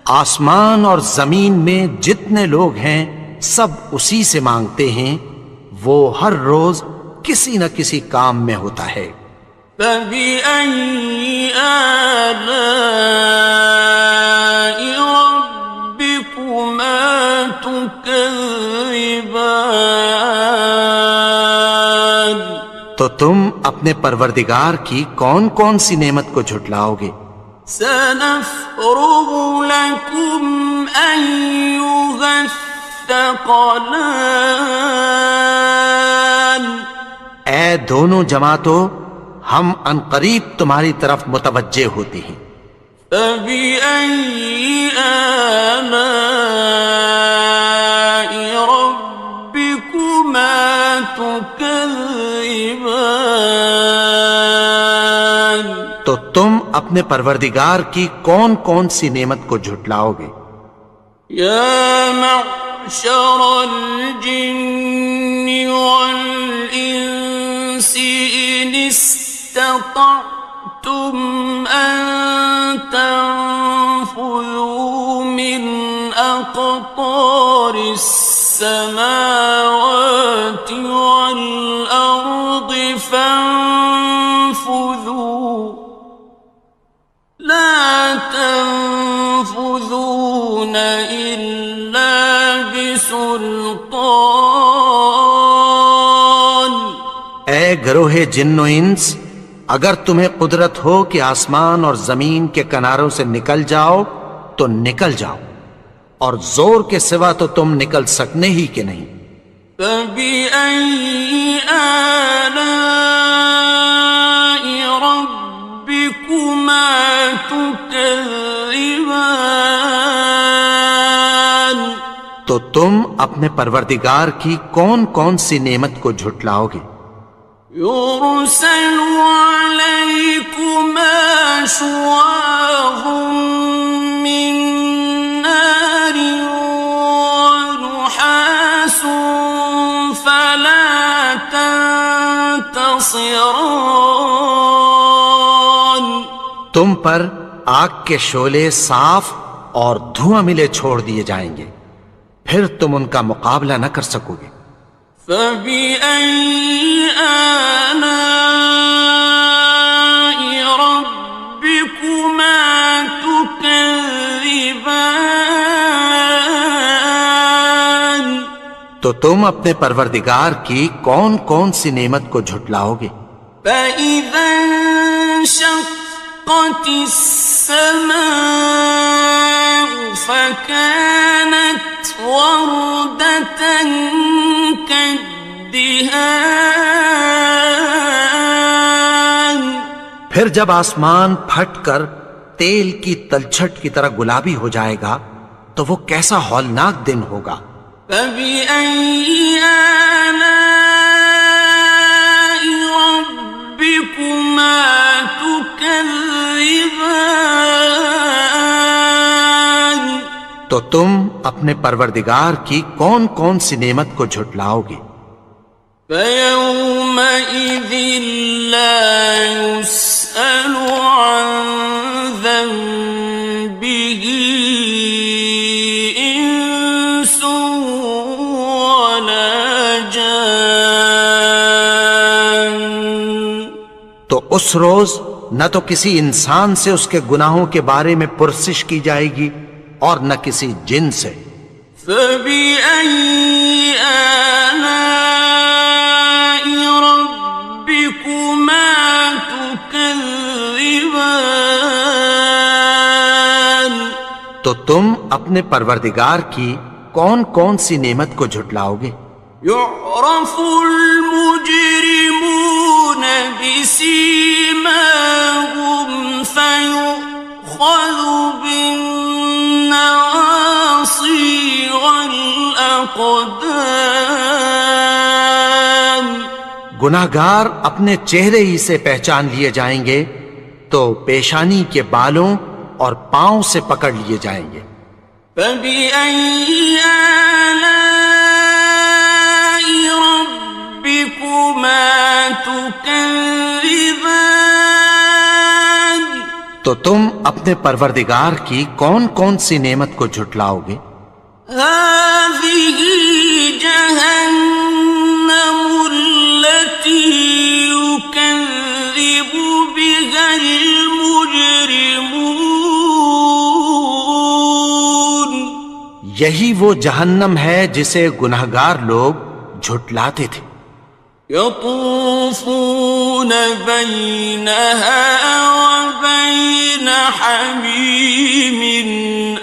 آسمان اور زمین میں جتنے لوگ ہیں سب اسی سے مانگتے ہیں، وہ ہر روز کسی نہ کسی کام میں ہوتا ہے۔ فَبِأَيِّ آلَاءِ رَبِّكُمَا تُكَذِّبَانِ؟ تو تم اپنے پروردگار کی کون کون سی نعمت کو جھٹلاؤ گے؟ سَنَفْرُغُ لَكُمْ أَيُّهَ الثَّقَلَانِ اے دونوں جماعتوں، ہم عنقریب تمہاری طرف متوجہ ہوتے ہیں۔ فَبِأَيِّ آلَاءِ رَبِّكُمَا تُكَذِّبَانِ؟ تو تم اپنے پروردگار کی کون کون سی نعمت کو جھٹلاؤ گے؟ یا معشر الجن والانس ان استطعتم ان تنفذوا من السماوات والأرض فانفذوا لا تنفذون إلا بسلطان. اے گروہ جن و انس، اگر تمہیں قدرت ہو کہ آسمان اور زمین کے کناروں سے نکل جاؤ تو نکل جاؤ، اور زور کے سوا تو تم نکل سکنے ہی کہ نہیں. فَبِأَيِّ آلَاءِ رَبِّكُمَا تُكَذِّبَانِ. تو تم اپنے پروردگار کی کون کون سی نعمت کو جھٹلاؤ گے؟ يُرْسَلُ عَلَيْكُمَا شُوَاظٌ مِّن نَّارٍ وَنُحَاسٌ فَلَا تَنتَصِرَانِ. تم پر آگ کے شعلے صاف اور دھواں ملے چھوڑ دیے جائیں گے، پھر تم ان کا مقابلہ نہ کر سکو گے. فَبِأَيِّ آلَاءِ رَبِّكُمَا تُكَذِّبَانِ. تو تم اپنے پروردگار کی کون کون سی نعمت کو جھٹلاؤ گے؟ فَإِذَا انشَقَّتِ السَّمَاءُ فَكَانَتْ وَرْدَةً كَالدِّهَانِ. پھر جب آسمان پھٹ کر تیل کی تلچھٹ کی طرح گلابی ہو جائے گا تو وہ کیسا ہولناک دن ہوگا. فَبِأَيِّ آلَاءِ رَبِّكُمَا تُكَذِّبَانِ. تو تم اپنے پروردگار کی کون کون سی نعمت کو جھٹلاؤ گے؟ فَيَوْمَئِذٍ لَا يُسْأَلُ عَنْ ذَنبِهِ إِنسٌ وَلَا جَانٌ. تو اس روز نہ تو کسی انسان سے اس کے گناہوں کے بارے میں پرسش کی جائے گی اور نہ کسی جن سے. فَبِأَيِّ آلَاءِ رَبِّكُمَا تُكَذِّبَانِ. تو تم اپنے پروردگار کی کون کون سی نعمت کو جھٹلاؤ گے؟ يُعْرَفُ الْمُجْرِمُونَ بِسِيمَاهُمْ فَيُؤْخَذُ بِالنَّوَاصِي وَالْأَقْدَامِ. گناہگار اپنے چہرے ہی سے پہچان لیے جائیں گے تو پیشانی کے بالوں اور پاؤں سے پکڑ لیے جائیں گے. فَبِأَيِّ آلَاءِ رَبِّكُمَا تُكَذِّبَانِ. تو تم اپنے پروردگار کی کون کون سی نعمت کو جھٹلاؤ گے؟ هَٰذِهِ جَهَنَّمُ الَّتِي يُكَذِّبُ بِهَا الْمُجْرِمُونَ. یہی وہ جہنم ہے جسے گناہگار لوگ جھٹلاتے تھے. يَطُوفُونَ بَيْنَهَا وَبَيْنَ حَمِيمٍ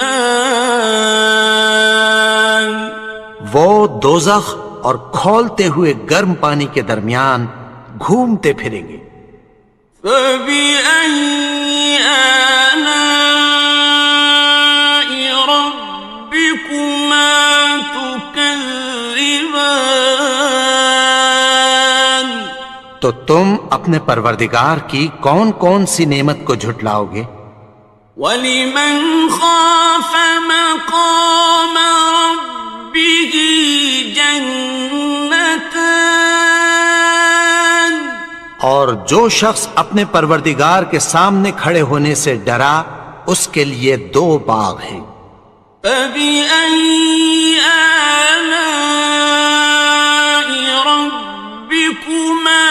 آنٍ. وہ دوزخ اور کھولتے ہوئے گرم پانی کے درمیان گھومتے پھریں گے. فَبِأَيِّ آلَاءِ رَبِّكُمَا تُكَذِّبَانِ. تو تم اپنے پروردگار کی کون کون سی نعمت کو جھٹلاؤ گے؟ وَلِمَنْ خَافَ مَقَامَ رَبِّهِ جَنَّتَانِ. اور جو شخص اپنے پروردگار کے سامنے کھڑے ہونے سے ڈرا اس کے لیے 2 باغ ہیں. فَبِأَيِّ آلاء ربكما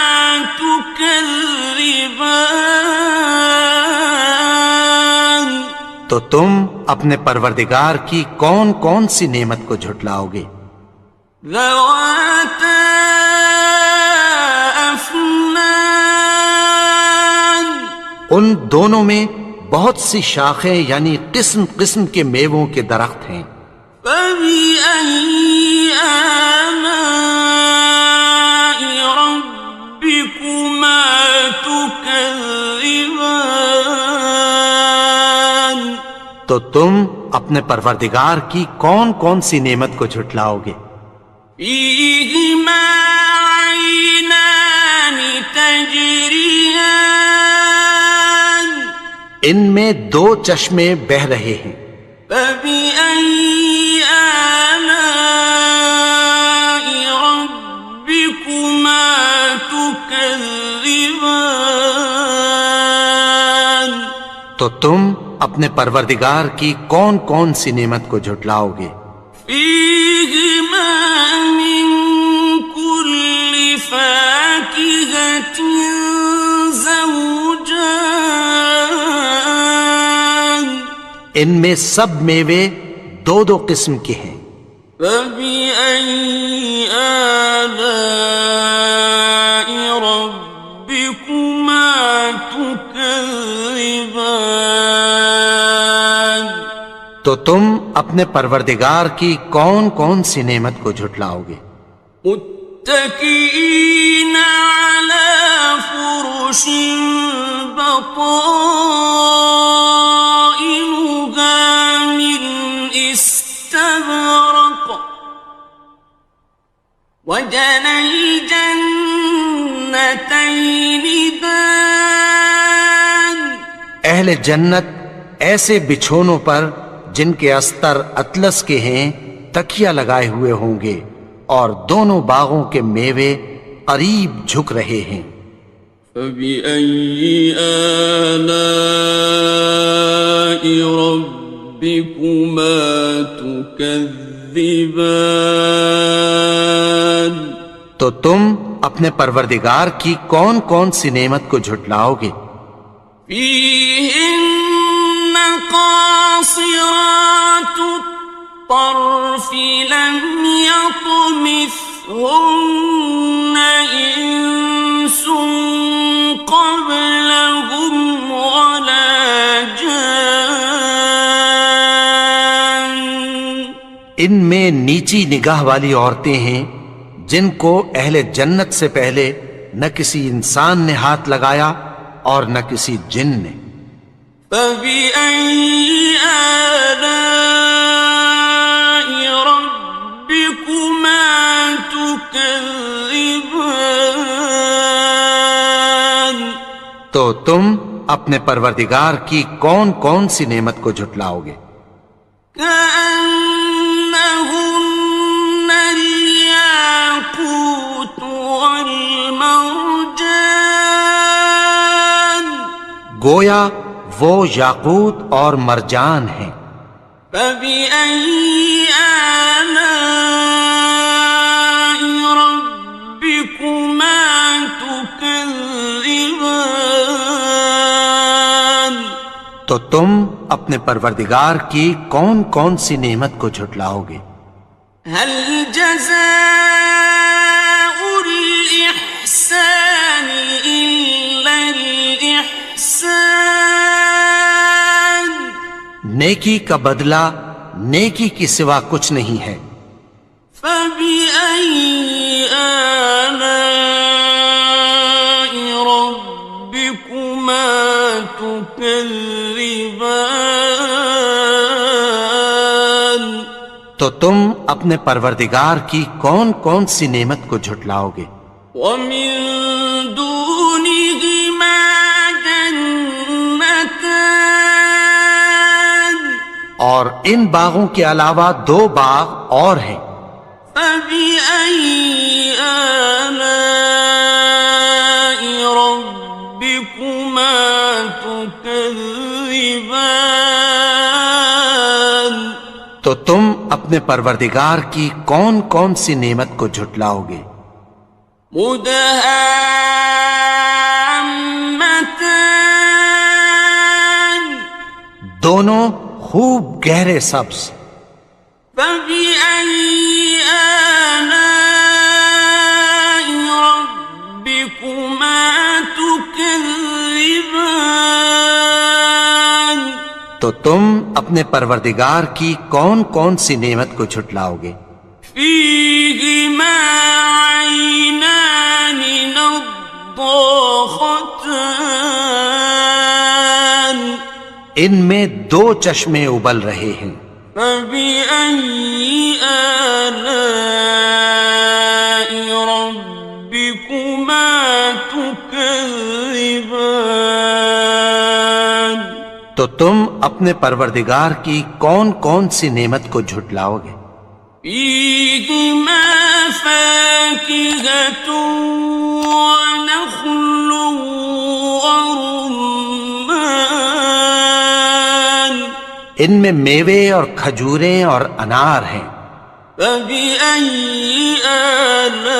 تكذبان تو تم اپنے پروردگار کی کون کون سی نعمت کو جھٹلاؤ گے؟ ذواتا افنان ان دونوں میں بہت سی شاخیں یعنی قسم قسم کے میووں کے درخت ہیں۔ فبأي آلاء ربكما تكذبان تو تم اپنے پروردگار کی کون کون سی نعمت کو جھٹلاؤ گے؟ فيهما عينان تجريان ان میں دو چشمے بہ رہے ہیں۔ فبأي آلاء ربكما تكذبان تو تم اپنے پروردگار کی کون کون سی نعمت کو جھٹلاؤ گے؟ فيهما من كل فاكهة زوجان ان میں سب میوے دو دو قسم کے ہیں۔ فبأي آلاء ربكما تكذبان تو تم اپنے پروردگار کی کون کون سی نعمت کو جھٹلاؤ گے؟ متكئين على فرش بطائنها من استبرق وجنى الجنتين دان اہل جنت ایسے بچھونوں پر جن کے استر اطلس کے ہیں تکیہ لگائے ہوئے ہوں گے اور دونوں باغوں کے میوے قریب جھک رہے ہیں۔ فبأي آلاء ربكما تكذبان تو تم اپنے پروردگار کی کون کون سی نعمت کو جھٹلاؤ گے؟ فيهن قاصرات الطرف لم يطمثهن إنس قبلهم ولا جان ان میں نیچی نگاہ والی عورتیں ہیں جن کو اہل جنت سے پہلے نہ کسی انسان نے ہاتھ لگایا اور نہ کسی جن نے۔ فبأي آلاء ربكما تكذبان تو تم اپنے پروردگار کی کون کون سی نعمت کو جھٹلاؤ گے؟ كأنهن الياقوت والمرجان گویا وہ یاقوت اور مرجان ہیں۔ فبأي آلاء ربكما تكذبان تو تم اپنے پروردگار کی کون کون سی نعمت کو جھٹلاؤ گے؟ هل جزاء الإحسان إلا الإحسان نیکی کا بدلہ نیکی کی سوا کچھ نہیں ہے۔ فبأي آلاء ربكما تكذبان تو تم اپنے پروردگار کی کون کون سی نعمت کو جھٹلاؤ گے؟ ومن دونهما جنتان اور ان باغوں کے علاوہ دو باغ اور ہیں۔ فبأي آلاء ربكما تكذبان تو تم اپنے پروردگار کی کون کون سی نعمت کو جھٹلاؤ گے؟ مدهامتان دونوں خوب گہرے سبز. فبأي آلاء ربكما تكذبان تو تم اپنے پروردگار کی کون کون سی نعمت کو جھٹلاؤ گے؟ فيهما عينان نضاختان ان میں دو چشمے ابل رہے ہیں. فبأي آلاء ربكما تكذبان تو تم اپنے پروردگار کی کون کون سی نعمت کو جھٹلاؤ گے؟ فيهما فاكهة ونخل ورمان ان میں میوے اور کھجوریں اور انار ہیں. فبأي آلاء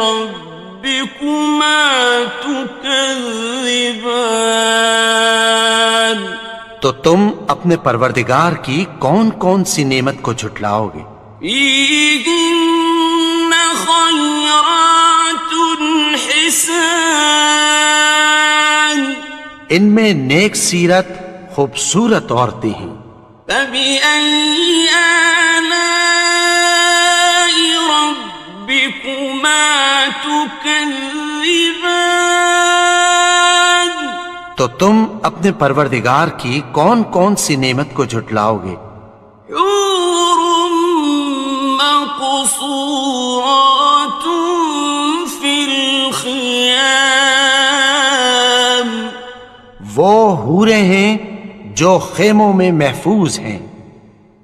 ربكما تكذبان تو تم اپنے پروردگار کی کون کون سی نعمت کو جھٹلاؤ گے؟ فيهن خيرات حسان ان میں نیک سیرت خوبصورت عورتیں ہیں. فبأي آلاء ربكما تكذبان تو تم اپنے پروردگار کی کون کون سی نعمت کو جھٹلاؤ گے؟ حور مقصورات في الخيام وہ حوریں ہیں جو خیموں میں محفوظ ہیں.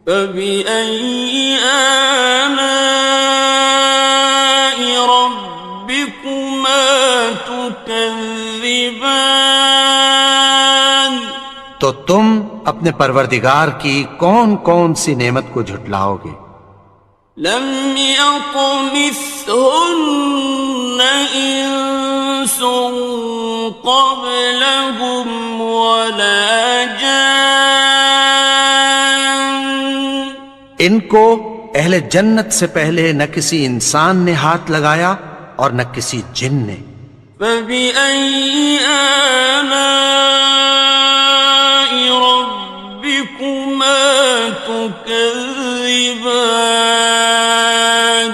فبأي آلاء ربكما تكذبان تو تم اپنے پروردگار کی کون کون سی نعمت کو جھٹلاؤ گے؟ لم يطمثهن إنس قبلهم ولا جان ان کو اہل جنت سے پہلے نہ کسی انسان نے ہاتھ لگایا اور نہ کسی جن نے. فبأي آلاء ربكما تكذبان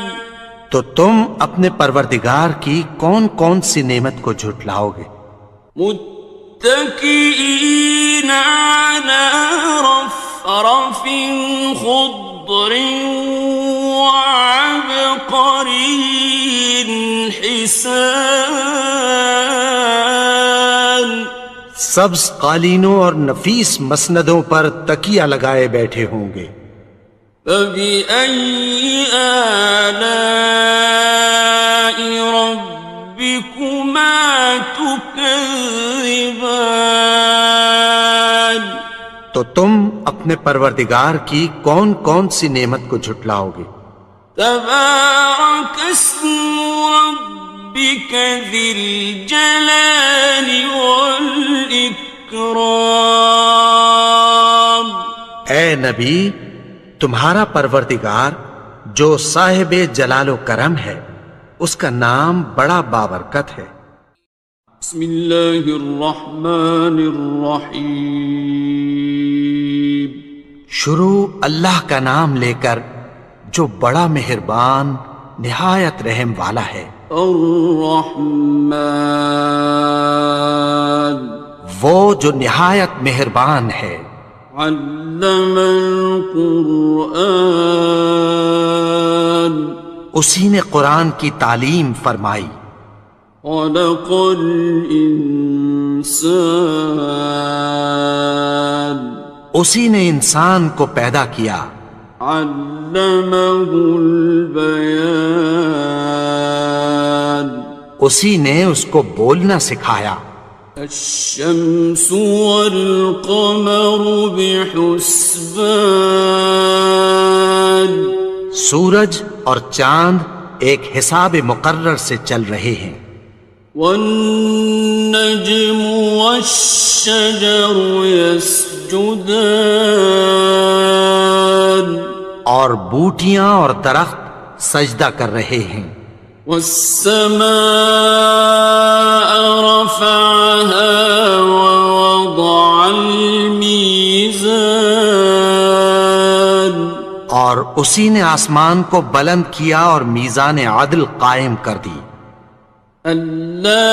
تو تم اپنے پروردگار کی کون کون سی نعمت کو جھٹلاؤ گے؟ متكئين على رفرف خضر وعبقري حسان سبز قالینوں اور نفیس مسندوں پر تکیہ لگائے بیٹھے ہوں گے. فبأي آلاء ربكما تكذبان تو تم اپنے پروردگار کی کون کون سی نعمت کو جھٹلاؤ گے؟ تبارك اسم ربك ذي الجلال والإكرام اے نبی، تمہارا پروردگار جو صاحب جلال و کرم ہے اس کا نام بڑا بابرکت ہے. بسم اللہ الرحمن الرحیم شروع اللہ کا نام لے کر جو بڑا مہربان نہایت رحم والا ہے. الرحمن وہ جو نہایت مہربان ہے. علم القرآن اسی نے قرآن کی تعلیم فرمائی. خلق الانسان اسی نے انسان کو پیدا کیا. علمہ البیان اسی نے اس کو بولنا سکھایا. الشمس والقمر بحسبان سورج اور چاند ایک حساب مقرر سے چل رہے ہیں. والنجم والشجر يسجدان اور بوٹیاں اور درخت سجدہ کر رہے ہیں. والسماء رفعها ووضع الميزان اور اسی نے آسمان کو بلند کیا اور میزان عدل قائم کر دی. ألا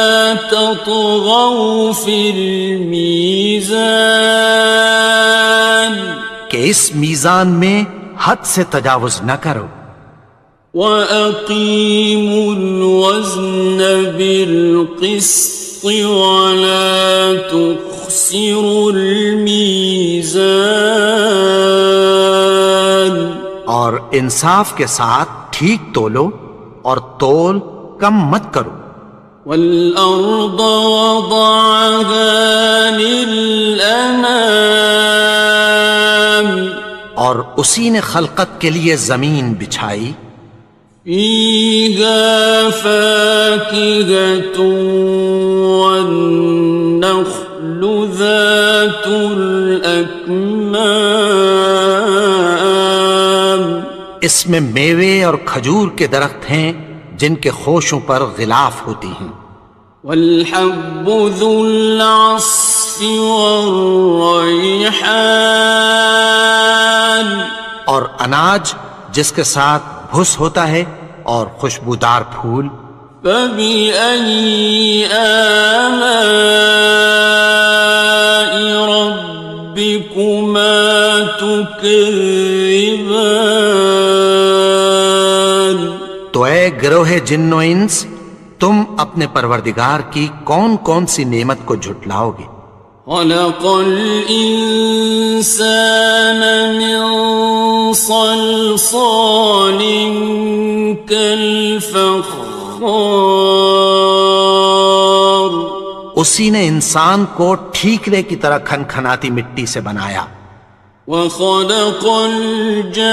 تطغوا في الميزان کہ اس میزان میں حد سے تجاوز نہ کرو. وَأَقِيمُوا الْوَزْنَ بِالْقِسْطِ وَلَا تُخْسِرُوا الْمِيزَانَ اور انصاف کے ساتھ ٹھیک تولو اور تول کم مت کرو. وَالْأَرْضَ وَضَعَهَا لِلْأَنَامِ اور اسی نے خلقت کے لیے زمین بچھائی. فِيهَا فَاكِهَةٌ وَالنَّخْلُ ذَاتُ الْأَكْمَامِ اس میں میوے اور کھجور کے درخت ہیں جن کے خوشوں پر غلاف ہوتی ہیں. وَالْحَبُّ ذُو الْعَصْفِ وَالرَّيْحَانِ اور اناج جس کے ساتھ بھس ہوتا ہے اور خوشبودار پھول. فَبِأَيِّ آلَاءِ رَبِّكُمَا تُكَذِّبَانِ تو اے گروہ جن و انس، تم اپنے پروردگار کی کون کون سی نعمت کو جھٹلاؤ گے؟ خَلَقَ الْإِنسَانَ مِنْ صَلْصَالٍ كَالْفَخَّارِ اسی نے انسان کو ٹھیکرے کی طرح کھنکھناتی مٹی سے بنایا. وَخَلَقَ الْجَانَّ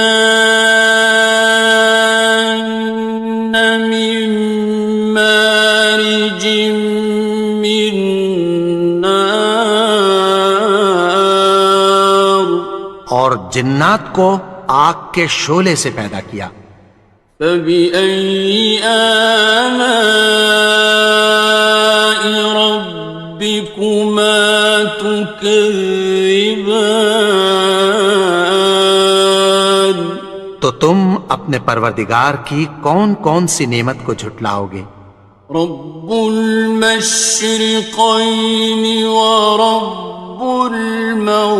مِن مَّارِجٍ مِّن نَّارٍ اور جنات کو آگ کے شعلے سے پیدا کیا. فَبِأَيِّ آلَاءِ رَبِّكُمَا تُكَذِّبَانِ تو تم اپنے پروردگار کی کون کون سی نعمت کو جھٹلاؤ گے؟ رب المشرقين ورب المغربين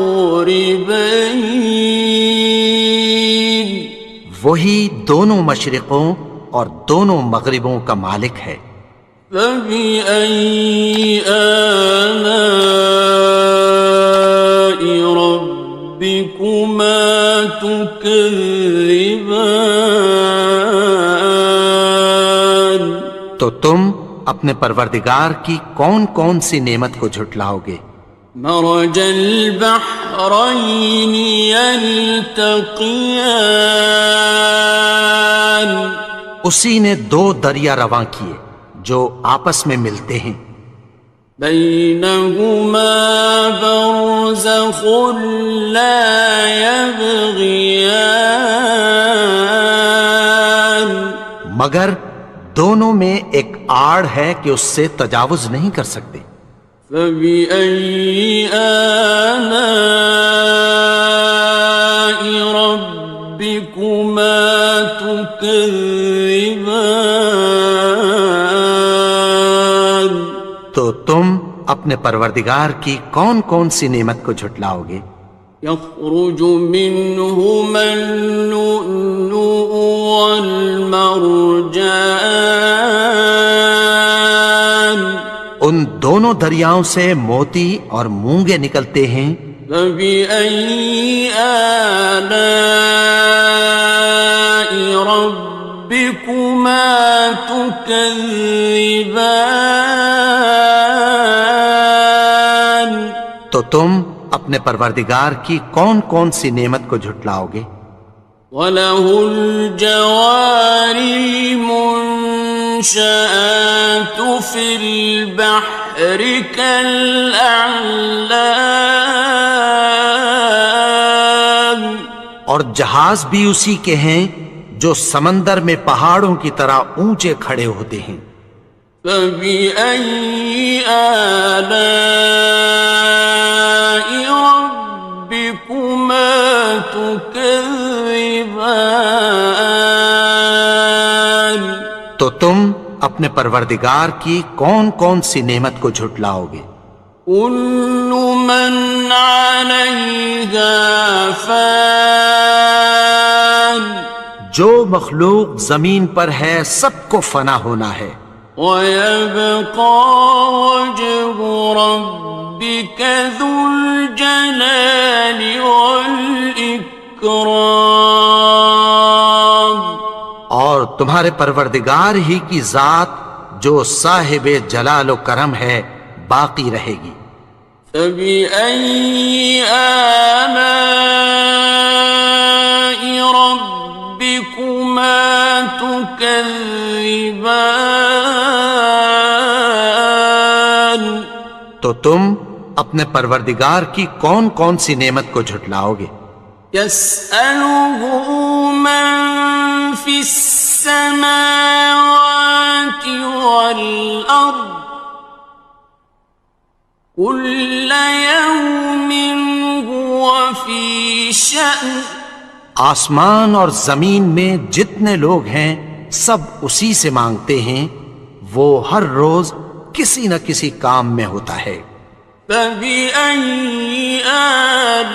وہی دونوں مشرقوں اور دونوں مغربوں کا مالک ہے. فبأي آلاء ربكما تكذبان تو تم اپنے پروردگار کی کون کون سی نعمت کو جھٹلاؤ گے؟ مرج البحرين يلتقيان اسی نے دو دریا رواں کیے جو آپس میں ملتے ہیں. بينهما برزخ لا يبغيان مگر دونوں میں ایک آڑ ہے کہ اس سے تجاوز نہیں کر سکتے. فبأي آلاء ربكما تكذبان تو تم اپنے پروردگار کی کون کون سی نعمت کو جھٹلاؤ گے؟ يخرج منهما اللؤلؤ والمرجان ان دونوں دریاؤں سے موتی اور مونگے نکلتے ہیں. فبأي آلاء ربكما تكذبان تو تم اپنے پروردگار کی کون کون سی نعمت کو جھٹلاؤ گے؟ وَلَهُ الْجَوَارِ الْمُنشَآتُ فِي الْبَحْرِ كَالْأَعْلَامِ، اور جہاز بھی اسی کے ہیں جو سمندر میں پہاڑوں کی طرح اونچے کھڑے ہوتے ہیں۔ فَبِأَيِّ آلَاءِ رَبِّكُمَا تُكَذِّبَانِ، تو تم اپنے پروردگار کی کون کون سی نعمت کو جھٹلاؤ گے؟ كُلُّ مَنْ عَلَيْهَا فَانٍ، جو مخلوق زمین پر ہے سب کو فنا ہونا ہے، وَيَبْقَى وَجْهُ رَبِّكَ ذُو الْجَلَالِ وَالْإِكْرَامِ، اور تمہارے پروردگار ہی کی ذات جو صاحب جلال و کرم ہے باقی رہے گی۔ فَبِأَيِّ آلَاءِ رَبِّكُمَا تُكَذِّبَانِ، تو تم اپنے پروردگار کی کون کون سی نعمت کو جھٹلاؤ گے؟ يَسْأَلُهُ مَن فِي السَّمَاوَاتِ وَالْأَرْضِ كُلَّ يَوْمٍ هُوَ فِي شَأْنٍ، آسمان اور زمین میں جتنے لوگ ہیں سب اسی سے مانگتے ہیں، وہ ہر روز کسی نہ کسی کام میں ہوتا ہے۔ فَبِأَيِّ آلَاءِ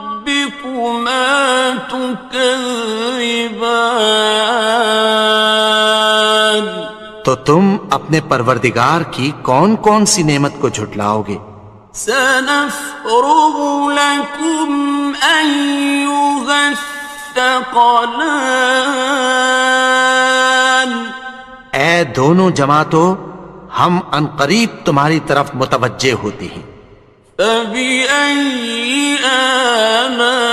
رَبِّكُمَا تُكَذِّبَانِ، تو تم اپنے پروردگار کی کون کون سی نعمت کو جھٹلاؤ گے؟ سَنَفْرُغُ لَكُمْ أَيُّهَ الثَّقَلَانِ، اے دونوں جماعتوں، ہم عنقریب تمہاری طرف متوجہ ہوتے ہیں۔ فَبِأَيِّ آلَاءِ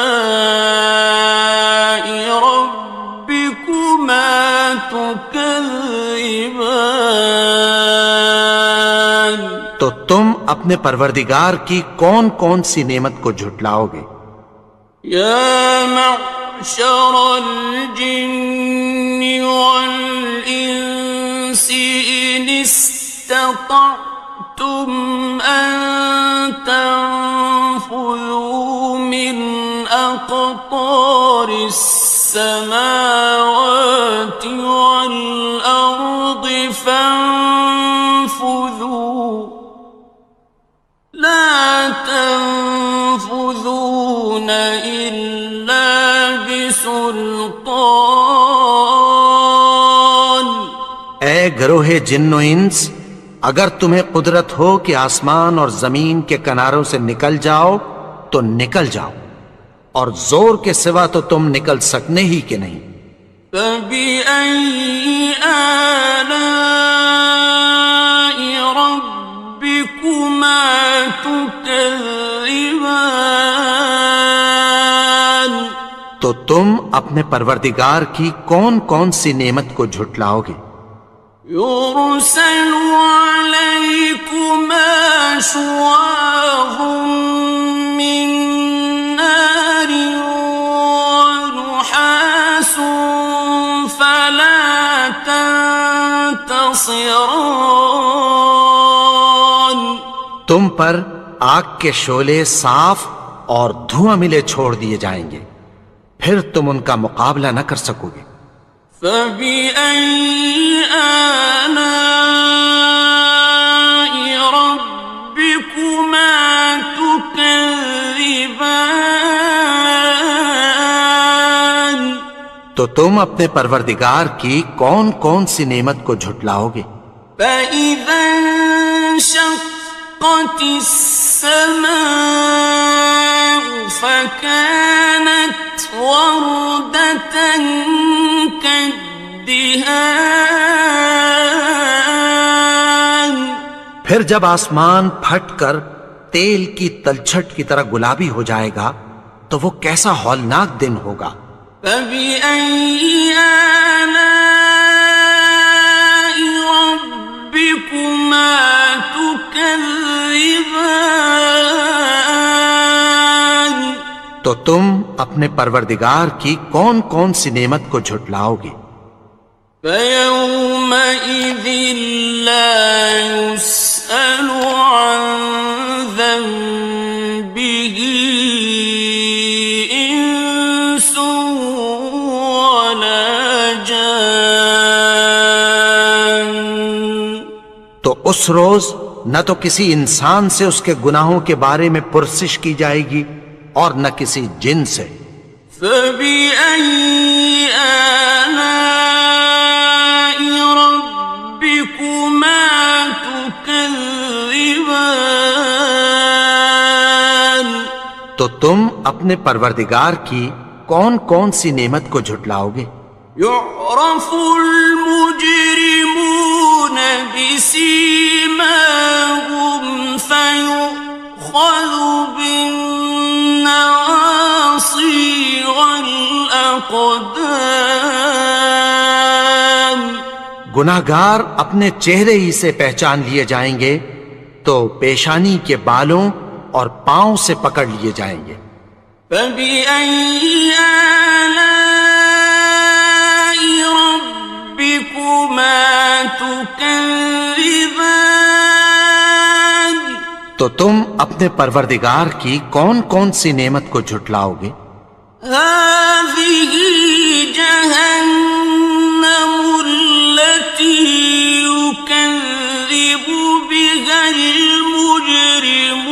رَبِّكُمَا تُكَذِّبَانِ، تو تم اپنے پروردگار کی کون کون سی نعمت کو جھٹلاؤ گے؟ يَا مَعْشَرَ الْجِنِّ وَالْإِنسِ إِنِ اسْتَطَعْتُمْ أَن تَنفُذُوا مِنْ أَقْطَارِ السَّمَاوَاتِ وَالْأَرْضِ فَانفُذُوا لَا تَنفُذُونَ إِلَّا بِسُلْطَانٍ، اے گروہ جن و انس، اگر تمہیں قدرت ہو کہ آسمان اور زمین کے کناروں سے نکل جاؤ تو نکل جاؤ، اور زور کے سوا تو تم نکل سکنے ہی کہ نہیں۔ فَبِأَيِّ آلَاءِ رَبِّكُمَا تُكَذِّبَانِ، تو تم اپنے پروردگار کی کون کون سی نعمت کو جھٹلاؤ گے؟ يُرْسَلُ عَلَيْكُمَا شُوَاظٌ مِّن نَّارٍ وَنُحَاسٌ فَلَا تَنتَصِرَانِ، تم پر آگ کے شعلے صاف اور دھواں ملے چھوڑ دیے جائیں گے، پھر تم ان کا مقابلہ نہ کر سکو گے۔ فَبِأَيِّ آلَاءِ رَبِّكُمَا تُكَذِّبَانِ، تو تم اپنے پروردگار کی کون کون سی نعمت کو جھٹلاؤ گے؟ فَإِذَا انشَقَّتِ السَّمَاءُ فَكَانَتْ وَرْدَةً كَالدِّهَانِ، پھر جب آسمان پھٹ کر تیل کی تلچھٹ کی طرح گلابی ہو جائے گا تو وہ کیسا ہولناک دن ہوگا۔ فَبِأَيِّ آلَاءِ رَبِّكُمَا تُكَذِّبَانِ تو تم اپنے پروردگار کی کون کون سی نعمت کو جھٹلاؤ گے؟ فَيَوْمَئِذٍ لَا يُسْأَلُ عَنْ ذَنبِهِ إِنسٌ وَلَا جَانٌ۔ تو اس روز نہ تو کسی انسان سے اس کے گناہوں کے بارے میں پرسش کی جائے گی اور نہ کسی جن سے۔ فَبِأَيِّ آلَاءِ رَبِّكُمَا تُكَذِّبَانِ تو تم اپنے پروردگار کی کون کون سی نعمت کو جھٹلاؤ گے؟ يُعْرَفُ الْمُجْرِمُونَ بِسِيمَاهُمْ فَيُؤْخَذُ بِالنَّوَاصِي وَالْأَقْدَامِ۔ گناہگار اپنے چہرے ہی سے پہچان لیے جائیں گے تو پیشانی کے بالوں اور پاؤں سے پکڑ لیے جائیں گے۔ فَبِأَيِّ آلَاءِ رَبِّكُمَا تُكَذِّبَانِ تو تم اپنے پروردگار کی کون کون سی نعمت کو جھٹلاؤ گے؟ هَٰذِهِ جَهَنَّمُ الَّتِي يُكَذِّبُ بِهَا الْمُجْرِمُونَ۔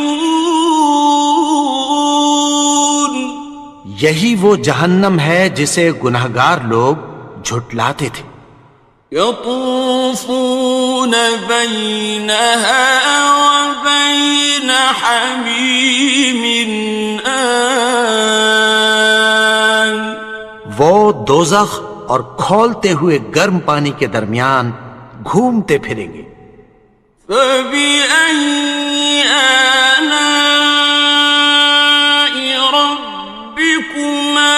یہی وہ جہنم ہے جسے گناہگار لوگ جھٹلاتے تھے۔ يَطُوفُونَ بَيْنَهَا وَبَيْنَ حَمِيمٍ آنٍ۔ وہ دوزخ اور کھولتے ہوئے گرم پانی کے درمیان گھومتے پھریں گے۔ فَبِأَيِّ آلَاءِ رَبِّكُمَا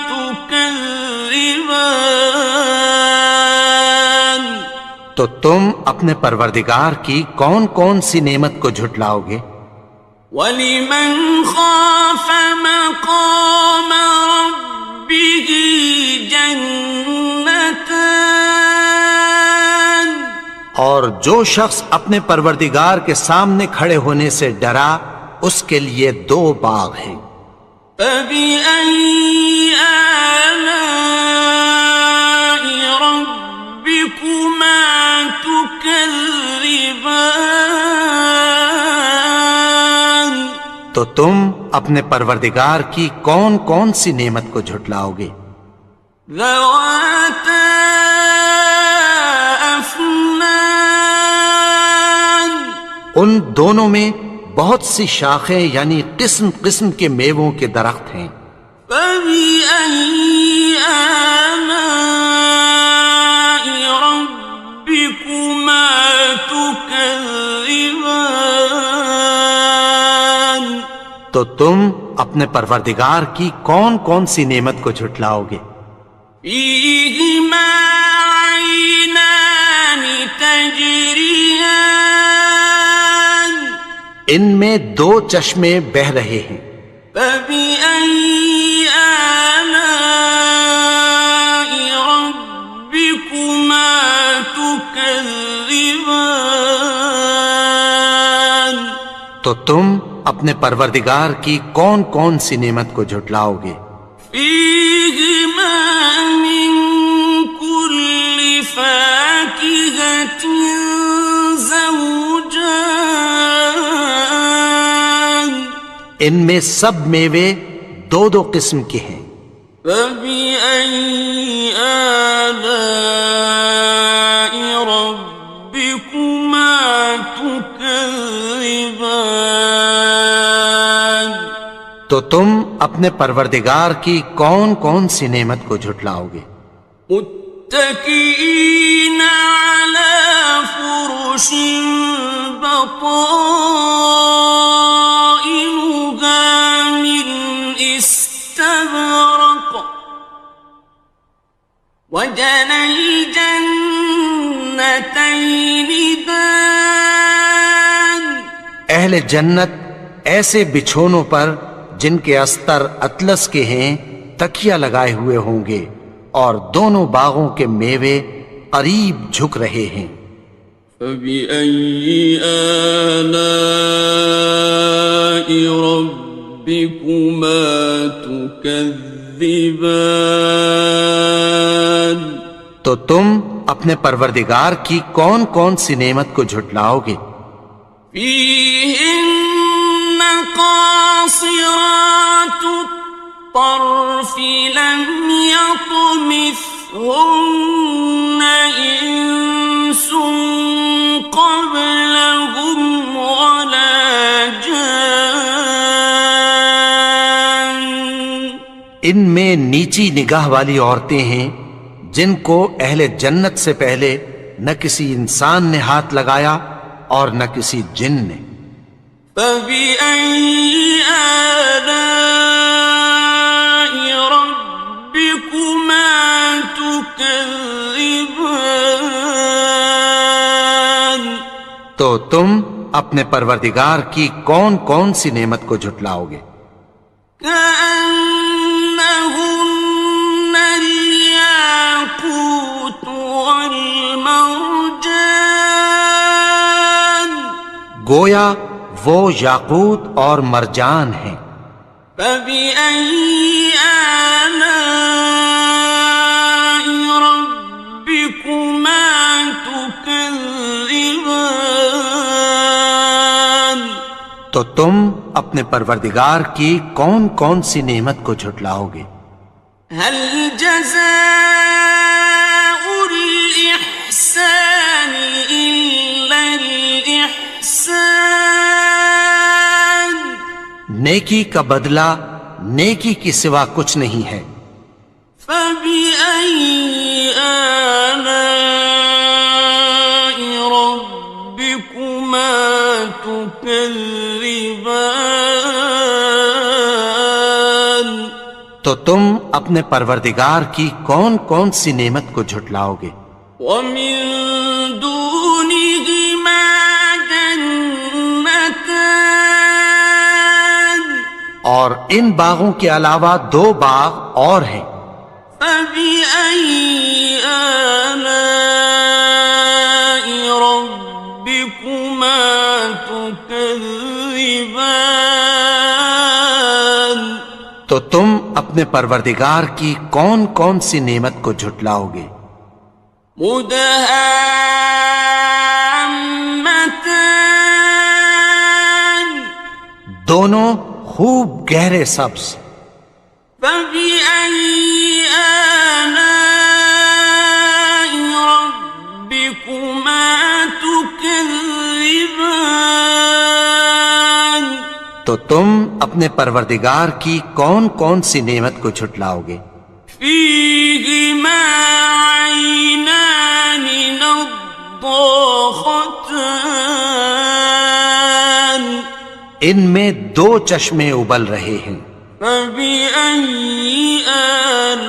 تُكَذِّبَانِ تو تم اپنے پروردگار کی کون کون سی نعمت کو جھٹلاؤ گے؟ وَلِمَنْ خَافَ مَقَامَ رَبِّهِ جَنَّتَانِ اور جو شخص اپنے پروردگار کے سامنے کھڑے ہونے سے ڈرا اس کے لیے 2 باغ ہیں۔ فَبِأَيِّ آلَاءِ رَبِّكُمَا تُكَذِّبَانِ تو تم اپنے پروردگار کی کون کون سی نعمت کو جھٹلاؤ گے؟ ذَوَاتَا أَفْنَانٍ ان دونوں میں بہت سی شاخیں یعنی قسم قسم کے میووں کے درخت ہیں۔ فَبِأَيِّ آلَاءِ رَبِّكُمَا تُكَذِّبَانِ تو تم اپنے پروردگار کی کون کون سی نعمت کو جھٹلاؤ گے؟ فِيهِمَا عَيْنَانِ تَجْرِيَانِ ان میں 2 چشمے بہہ رہے ہیں۔ فَبِأَيِّ آلَاءِ رَبِّكُمَا تُكَذِّبَانِ تو تم اپنے پروردگار کی کون کون سی نعمت کو جھٹلاؤ گے؟ فِيهِمَا مِن كُلِّ فَاكِهَةٍ زَوْجَانِ ان میں سب میوے 2 قسم کے ہیں۔ فَبِأَيِّ آلَاءِ رَبِّكُمَا تُكَذِّبَانِ تو تم اپنے پروردگار کی کون کون سی نعمت کو جھٹلاؤ گے؟ مُتَّكِئِينَ عَلَى فُرُشٍ بطائنها من استبرق وجنى الجنتين دان. اہل جنت ایسے بچھونوں پر جن کے استر اطلس کے ہیں تکیہ لگائے ہوئے ہوں گے، اور دونوں باغوں کے میوے قریب جھک رہے ہیں. فَبِأَيِّ آلَاءِ رَبِّكُمَا تُكَذِّبَانِ. تو تم اپنے پروردگار کی کون کون سی نعمت کو جھٹلاؤ گے؟ فِيهِنَّ قَاصِرَاتُ الطَّرْفِ لَمْ يَطْمِثْهُنَّ إِنسٌ قَبْلَهُمْ وَلَا جَانٌّ. ان میں نیچی نگاہ والی عورتیں ہیں جن کو اہل جنت سے پہلے نہ کسی انسان نے ہاتھ لگایا اور نہ کسی جن نے. فَبِأَيِّ آلَاءِ رَبِّكُمَا تُكَذِّبَانِ. تو تم اپنے پروردگار کی کون کون سی نعمت کو جھٹلاؤ گے؟ كأنهن الياقوت والمرجان. گویا وہ یاقوت اور مرجان ہیں. فبأي آلاء ربكما تكذبان. تو تم اپنے پروردگار کی کون کون سی نعمت کو جھٹلاؤ گے؟ هل جزاء الإحسان إلا الإحسان. نیکی کا بدلہ نیکی کی سوا کچھ نہیں ہے. فبأي آلاء ربكما تكذبان. تو تم اپنے پروردگار کی کون کون سی نعمت کو جھٹلاؤ گے؟ ومن دونهما جنتان. اور ان باغوں کے علاوہ دو باغ اور ہیں. فبأي آلاء ربكما تكذبان. تو تم اپنے پروردگار کی کون کون سی نعمت کو جھٹلاؤ گے؟ مدهامتان. دونوں خوب گہرے سبز. فبأي آلاء ربكما تكذبان. تو تم اپنے پروردگار کی کون کون سی نعمت کو جھٹلاؤ گے؟ فيهما عينان نضاختان. ان میں دو چشمے ابل رہے ہیں. فبأي آلاء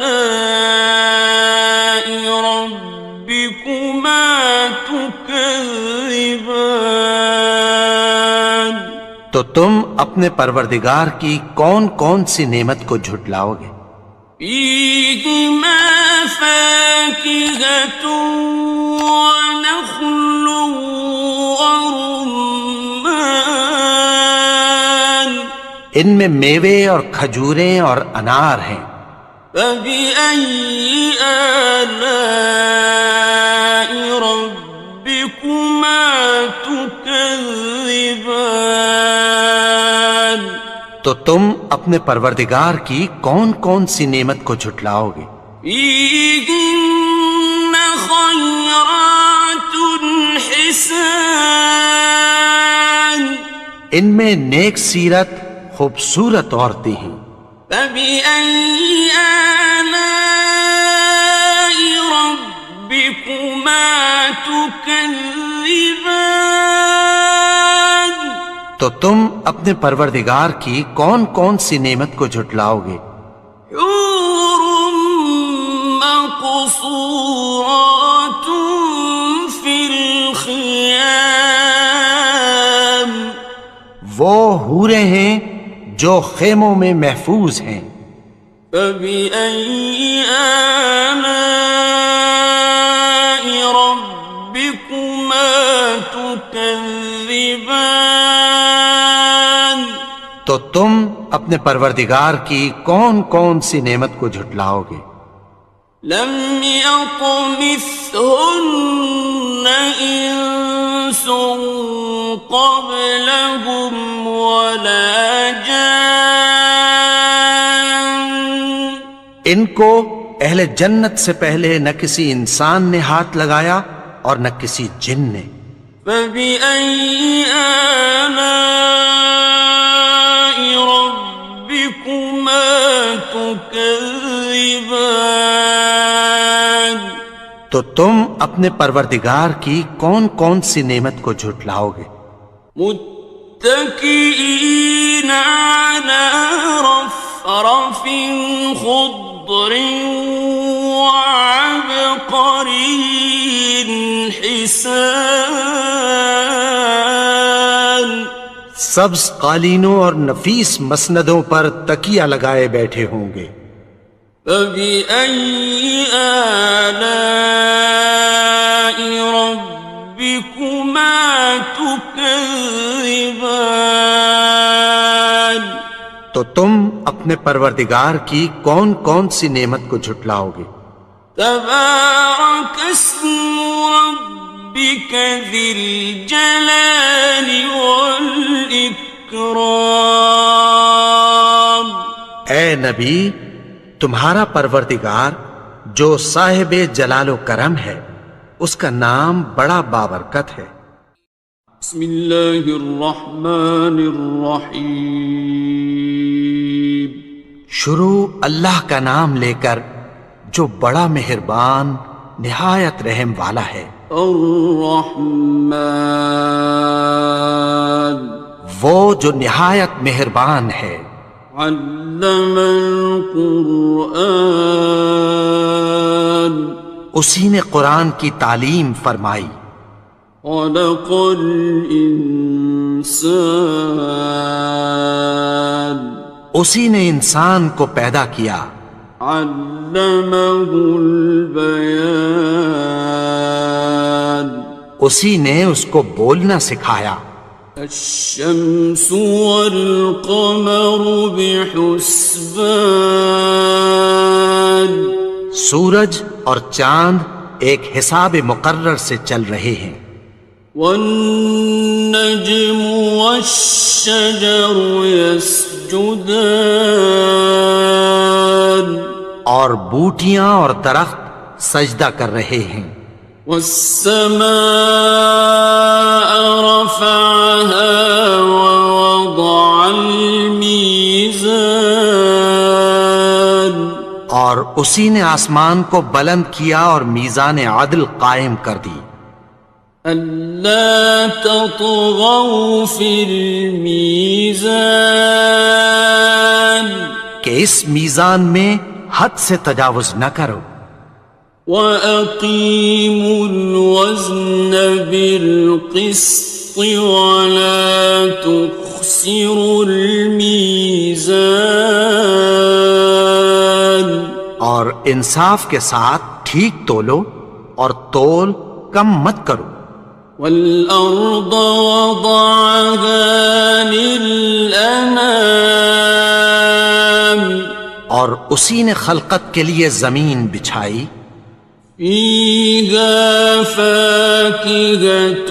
ربكما تكذبان. تو تم اپنے پروردگار کی کون کون سی نعمت کو جھٹلاؤ گے؟ فيهما فاكهة ونخل ورمان. ان میں میوے اور کھجوریں اور انار ہیں. فبأي آلاء ربكما تكذبان. تو تم اپنے پروردگار کی کون کون سی نعمت کو جھٹلاؤ گے؟ فيهن خيرات حسان. ان میں نیک سیرت خوبصورت عورتیں ہیں. فبأي آلاء ربكما ربكما تكذبان تو تم اپنے پروردگار کی کون کون سی نعمت کو جھٹلاؤ گے؟ حور مقصورات فی الخیام، وہ حوریں ہیں جو خیموں میں محفوظ ہیں۔ فبأي آلاء ربكما تكذبان، تو تم اپنے پروردگار کی کون کون سی نعمت کو جھٹلاؤ گے؟ لم يطمثهن إنس قبلهم ولا جان، ان کو اہل جنت سے پہلے نہ کسی انسان نے ہاتھ لگایا اور نہ کسی جن نے۔ فبأي آلاء ربكما تكذبان، تو تم اپنے پروردگار کی کون کون سی نعمت کو جھٹلاؤ گے؟ متكئين على رفرف خضر وعبقري حسان، سبز قالینوں اور نفیس مسندوں پر تکیہ لگائے بیٹھے ہوں گے۔ فبأي آلاء ربكما تكذبان، تو تم اپنے پروردگار کی کون کون سی نعمت کو جھٹلاؤ گے؟ تبارك اسم ربك ذي الجلال والإكرام، اے نبی، تمہارا پروردگار جو صاحب جلال و کرم ہے، اس کا نام بڑا بابرکت ہے۔ بسم اللہ الرحمن الرحیم، شروع اللہ کا نام لے کر جو بڑا مہربان نہایت رحم والا ہے۔ الرحمن، وہ جو نہایت مہربان ہے۔ علم القرآن، اسی نے قرآن کی تعلیم فرمائی۔ خلق الانسان، اسی نے انسان کو پیدا کیا۔ علمہ البیان، اسی نے اس کو بولنا سکھایا۔ الشمس والقمر بحسبان، سورج اور چاند ایک حساب مقرر سے چل رہے ہیں۔ والنجم والشجر يسجدان، اور بوٹیاں اور درخت سجدہ کر رہے ہیں۔ والسماء رفعها ووضع الميزان، اور اسی نے آسمان کو بلند کیا اور میزان عدل قائم کر دی۔ ألا تطغوا في الميزان، کہ اس میزان میں حد سے تجاوز نہ کرو۔ وَأَقِيمُوا الْوَزْنَ بِالْقِسْطِ وَلَا تُخْسِرُوا الْمِيزَانَ، اور انصاف کے ساتھ ٹھیک تولو اور تول کم مت کرو۔ وَالْأَرْضَ وَضَعَهَا لِلْأَنَامِ، اور اسی نے خلقت کے لیے زمین بچھائی۔ فِيهَا فَاكِهَةٌ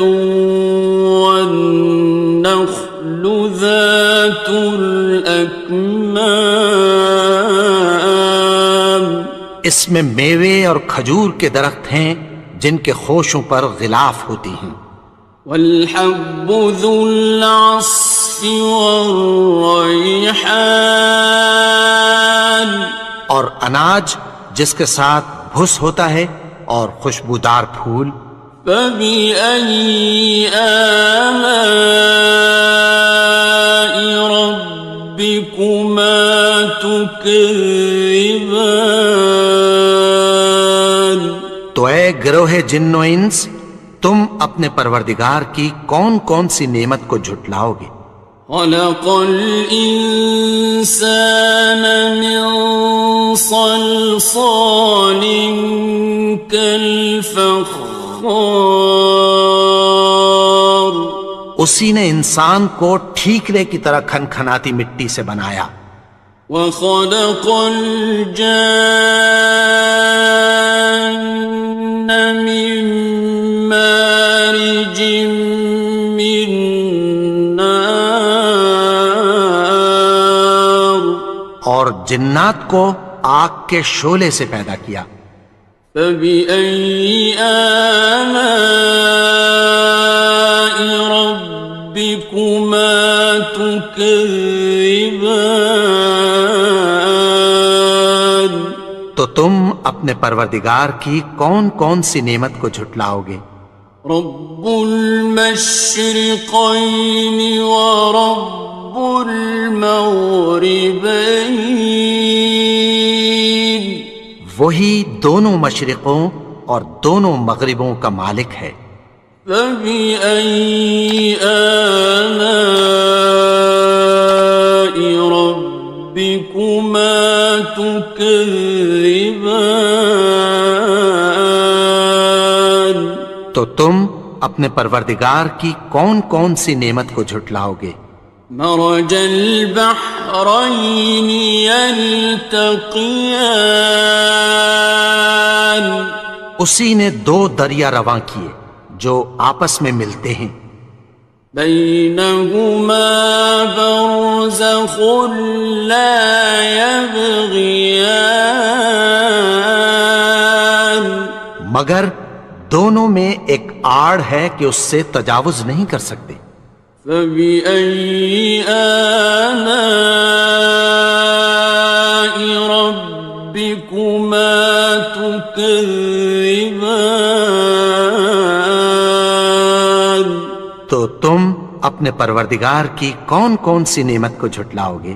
وَالنَّخْلُ ذَاتُ الْأَكْمَامِ، اس میں میوے اور کھجور کے درخت ہیں جن کے خوشوں پر غلاف ہوتی ہیں۔ وَالْحَبُّ ذُو الْعَصْفِ وَالرَّيْحَانِ، اور اناج جس کے ساتھ بھس ہوتا ہے اور خوشبودار پھول۔ فَبِأَيِّ آلَاءِ ربكما تكذبان تو اے گروہ جن و انس، تم اپنے پروردگار کی کون کون سی نعمت کو جھٹلاؤ گے؟ خلق الإنسان من صلصال كالفخار اسی نے انسان کو ٹھیکرے کی طرح کھنکھناتی مٹی سے بنایا، وخلق الجان من مارج من نار اور جنات کو آگ کے شعلے سے پیدا کیا۔ فبأي آلاء ربكما تكذبان تو تم اپنے پروردگار کی کون کون سی نعمت کو جھٹلاؤ گے؟ رب المشرقين ورب المغربين وہی دونوں مشرقوں اور دونوں مغربوں کا مالک ہے۔ فبأي آلاء ربكما تكذبان تو تم اپنے پروردگار کی کون کون سی نعمت کو جھٹلاؤ گے؟ مرج البحرين يلتقيان اسی نے دو دریا رواں کیے جو آپس میں ملتے ہیں، بينهما برزخ لا يبغيان مگر دونوں میں ایک آڑ ہے کہ اس سے تجاوز نہیں کر سکتے۔ فبأي آلاء ربكما تكذبان تو تم اپنے پروردگار کی کون کون سی نعمت کو جھٹلاؤ گے؟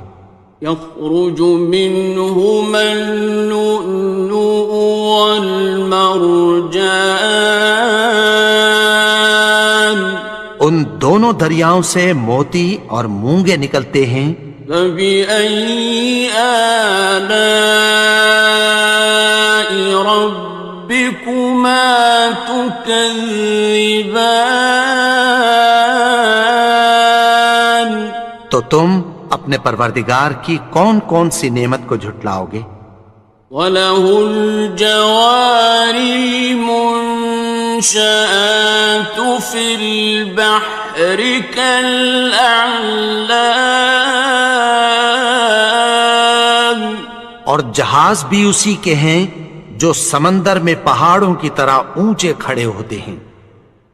يخرج منهما اللؤلؤ والمرجان ان دونوں دریاؤں سے موتی اور مونگے نکلتے ہیں۔ فبأي آلاء ربكما تكذبان تو تم اپنے پروردگار کی کون کون سی نعمت کو جھٹلاؤ گے؟ وَلَهُ الْجَوَارِ الْمُنشَآتُ فِي الْبَحْرِ كَالْأَعْلَامِ اور جہاز بھی اسی کے ہیں جو سمندر میں پہاڑوں کی طرح اونچے کھڑے ہوتے ہیں۔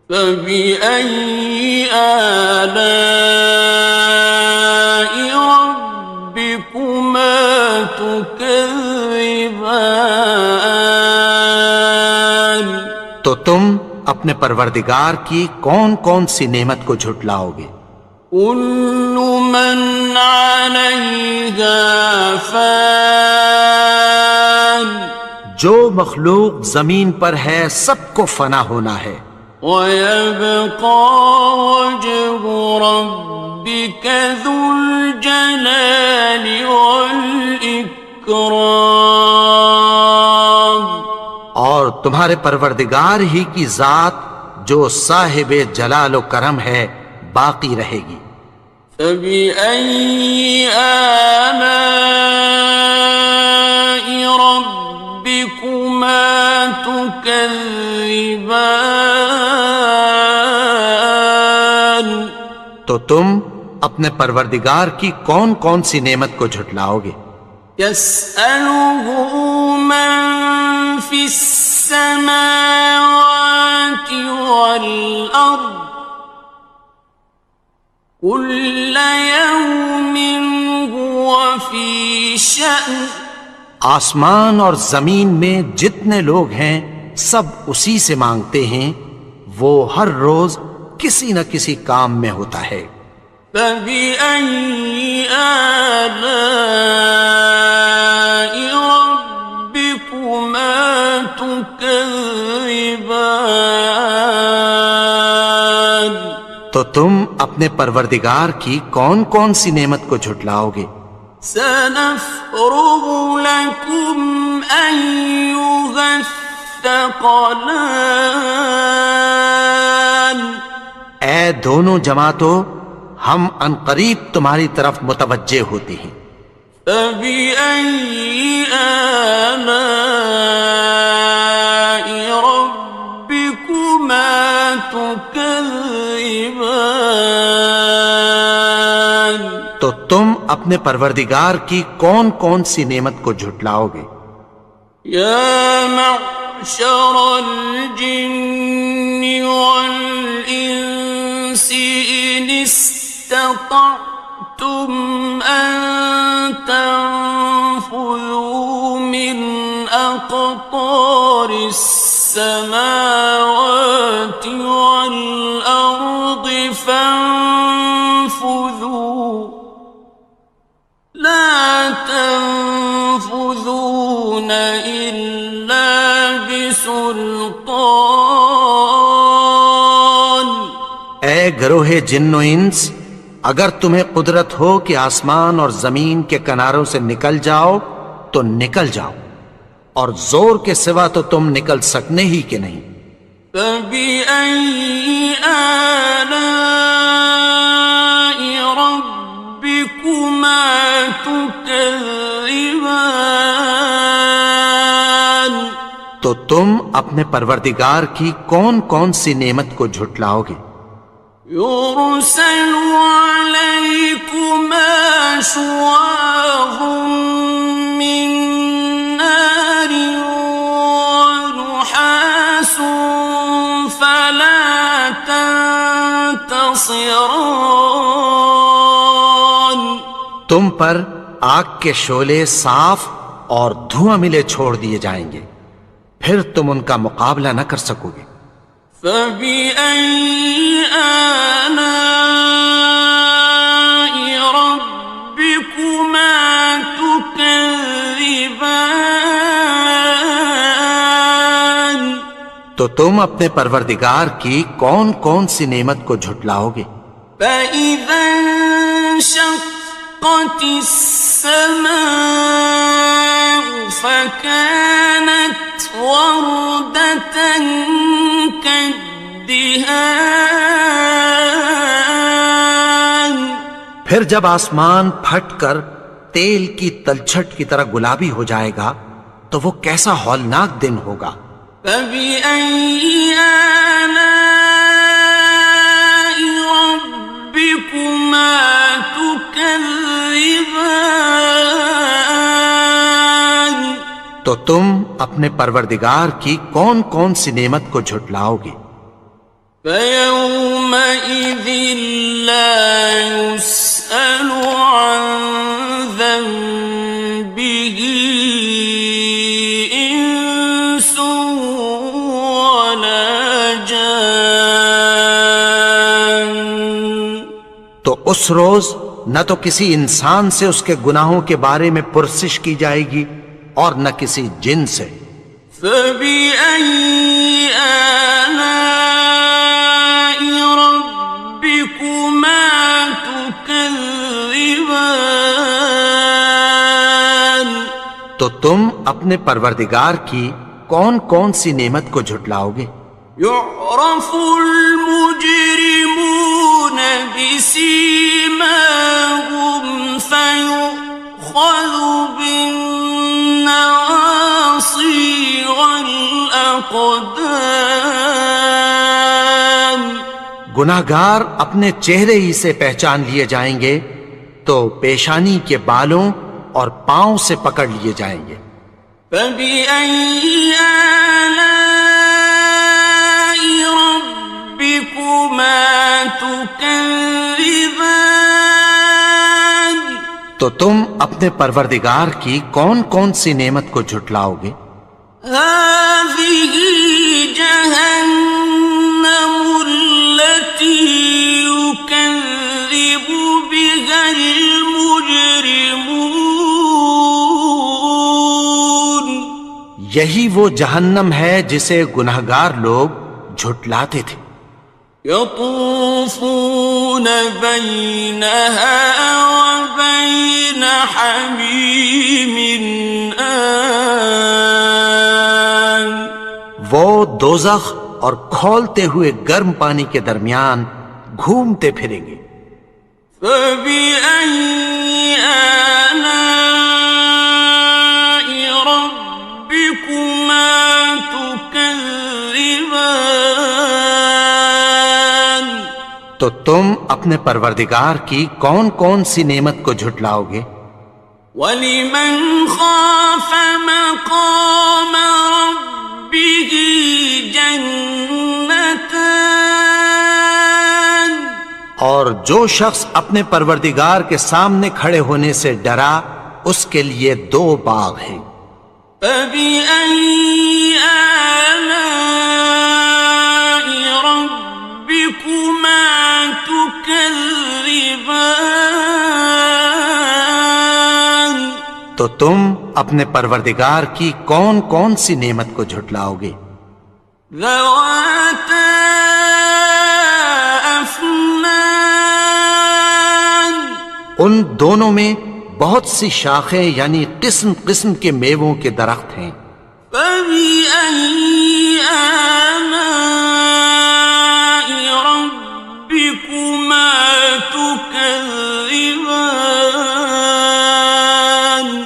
فَبِأَيِّ آلَاءِ رَبِّكُمَا تُكَذِّبَانِ تو تم اپنے پروردگار کی کون کون سی نعمت کو جھٹلاؤ گے؟ كُلُّ مَنْ عَلَيْهَا فَانٍ جو مخلوق زمین پر ہے سب کو فنا ہونا ہے، وَيَبْقَى وَجْهُ رَبِّكَ ذُو الْجَلَالِ وَالْإِكْرَامِ اور تمہارے پروردگار ہی کی ذات جو صاحب جلال و کرم ہے باقی رہے گی۔ فَبِأَيِّ آلَاءِ رَبِّكُمَا تُكَذِّبَانِ تو تم اپنے پروردگار کی کون کون سی نعمت کو جھٹلاؤ گے؟ يَسْأَلُهُ مَن فِي السَّمَاوَاتِ وَالْأَرْضِ كُلَّ يَوْمٍ هُوَ فِي شَأْنٍ آسمان اور زمین میں جتنے لوگ ہیں سب اسی سے مانگتے ہیں، وہ ہر روز کسی نہ کسی کام میں ہوتا ہے۔ فبأي آلاء ربكما تكذبان؟ تو تم اپنے پروردگار کی کون کون سی نعمت کو جھٹلاؤ گے؟ سنفرغ لكم أيها الثقلان اے دونوں جماعتوں، ہم عنقریب تمہاری طرف متوجہ ہوتے ہیں۔ فبأي آلاء ربكما تكذبان؟ تو تم اپنے پروردگار کی کون کون سی نعمت کو جھٹلاؤ گے؟ يا معشر الجن والإنس إن استطعتم أن تنفذوا من أقطار السماوات والأرض فانفذوا لا تنفذون إلا بسلطان۔ اے گروہ جن و انس، اگر تمہیں قدرت ہو کہ آسمان اور زمین کے کناروں سے نکل جاؤ تو نکل جاؤ، اور زور کے سوا تو تم نکل سکنے ہی کہ نہیں۔ فبأي آلاء ربكما تكذبان؟ تو تم اپنے پروردگار کی کون کون سی نعمت کو جھٹلاؤ گے؟ يرسل عليكما شواظ من نار ونحاس فلا تنتصران۔ تم پر آگ کے شعلے صاف اور دھواں ملے چھوڑ دیے جائیں گے، پھر تم ان کا مقابلہ نہ کر سکو گے۔ فبأي آلاء ربكما تكذبان؟ تو تم اپنے پروردگار کی کون کون سی نعمت کو جھٹلاؤ گے؟ فإذا انشقت السماء فكانت وردة كالدهان۔ پھر جب آسمان پھٹ کر تیل کی تلچھٹ کی طرح گلابی ہو جائے گا تو وہ کیسا ہولناک دن ہوگا۔ فبأي آلاء ربكما تكذبان؟ تو تم اپنے پروردگار کی کون کون سی نعمت کو جھٹلاؤ گے؟ فيومئذ لا يسأل عن ذنبه إنس ولا جان۔ تو اس روز نہ تو کسی انسان سے اس کے گناہوں کے بارے میں پرسش کی جائے گی اور نہ کسی جن سے۔ فبأي آلاء ربكما تكذبان؟ تو تم اپنے پروردگار کی کون کون سی نعمت کو جھٹلاؤ گے؟ يعرف المجرمون بسيماهم فيؤخذ بالنواصي والأقدام۔ گناہگار اپنے چہرے ہی سے پہچان لیے جائیں گے تو پیشانی کے بالوں اور پاؤں سے پکڑ لیے جائیں گے۔ فبأي آلاء ربكما تكذبان؟ تو تم اپنے پروردگار کی کون کون سی نعمت کو جھٹلاؤ گے؟ هذه جهنم التي يكذب یہی وہ جہنم ہے جسے گنہگار لوگ جھٹلاتے تھے۔ يطوفون بينها وبين حميم آن وہ دوزخ اور کھولتے ہوئے گرم پانی کے درمیان گھومتے پھریں گے۔ فبأي آلاء ربكما تكذبان تو تم اپنے پروردگار کی کون کون سی نعمت کو جھٹلاؤ گے؟ وَلِمَنْ خَافَ مَقَامَ رَبِّهِ جَنَّتَانِ اور جو شخص اپنے پروردگار کے سامنے کھڑے ہونے سے ڈرا اس کے لیے 2 باغ ہیں۔ فَبِأَيِّ آلَاءِ رَبِّكُمَا تُكَذِّبَانِ تو تم اپنے پروردگار کی کون کون سی نعمت کو جھٹلاؤ گے؟ ذَوَاتَا أَفْنَانٍ ان دونوں میں بہت سی شاخیں یعنی قسم قسم کے میووں کے درخت ہیں۔ فَبِأَيِّ آلَاءِ رَبِّكُمَا تُكَذِّبَانِ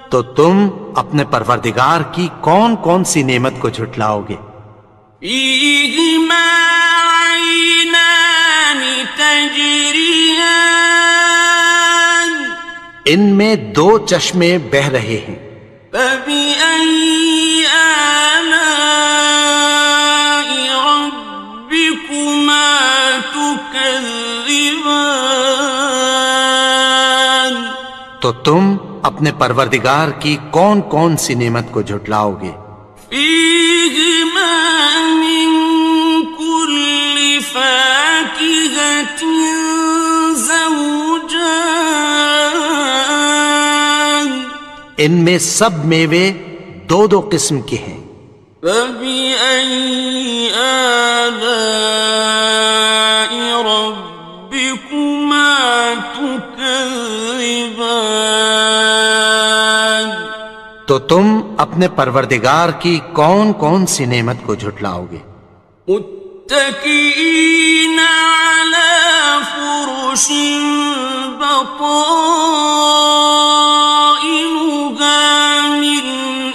تو تم اپنے پروردگار کی کون کون سی نعمت کو جھٹلاؤ گے؟ فِيهِمَا عَيْنَانِ تَجْرِيَانِ ان میں 2 چشمے بہہ رہے ہیں۔ فَبِأَيِّ آلَاءِ رَبِّكُمَا تُكَذِّبَانِ تو تم اپنے پروردگار کی کون کون سی نعمت کو جھٹلاؤ گے؟ فِيهِمَا مِن كُلِّ فَاكِهَةٍ زَوْجَانِ ان میں سب میوے 2 قسم کے ہیں۔ فَبِأَيِّ آلَاءِ رَبِّكُمَا تُكَذِّبَانِ تو تم اپنے پروردگار کی کون کون سی نعمت کو جھٹلاؤ گے؟ متكئين على فرش بطائنها من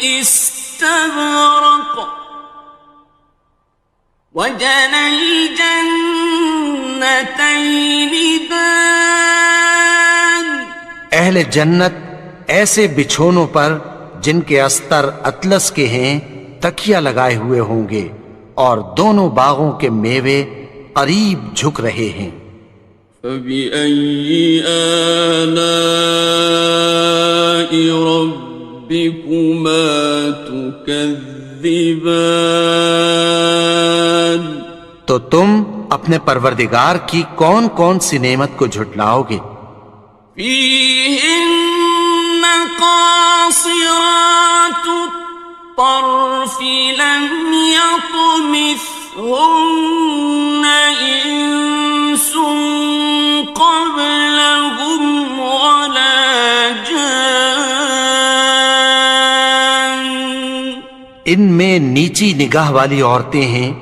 استبرق وجنى الجنتين دان اہل جنت ایسے بچھونوں پر جن کے استر اطلس کے ہیں تکیہ لگائے ہوئے ہوں گے اور دونوں باغوں کے میوے قریب جھک رہے ہیں۔ فَبِأَيِّ آلَاءِ رَبِّكُمَا تُكَذِّبَانِ تو تم اپنے پروردگار کی کون کون سی نعمت کو جھٹلاؤ گے؟ فِيهِنَّ قَاصِرَاتُ الطَّرْفِ لَمْ يَطْمِثْهُنَّ إِنسٌ قَبْلَهُمْ وَلَا جَانٌّ ان میں نیچی نگاہ والی عورتیں ہیں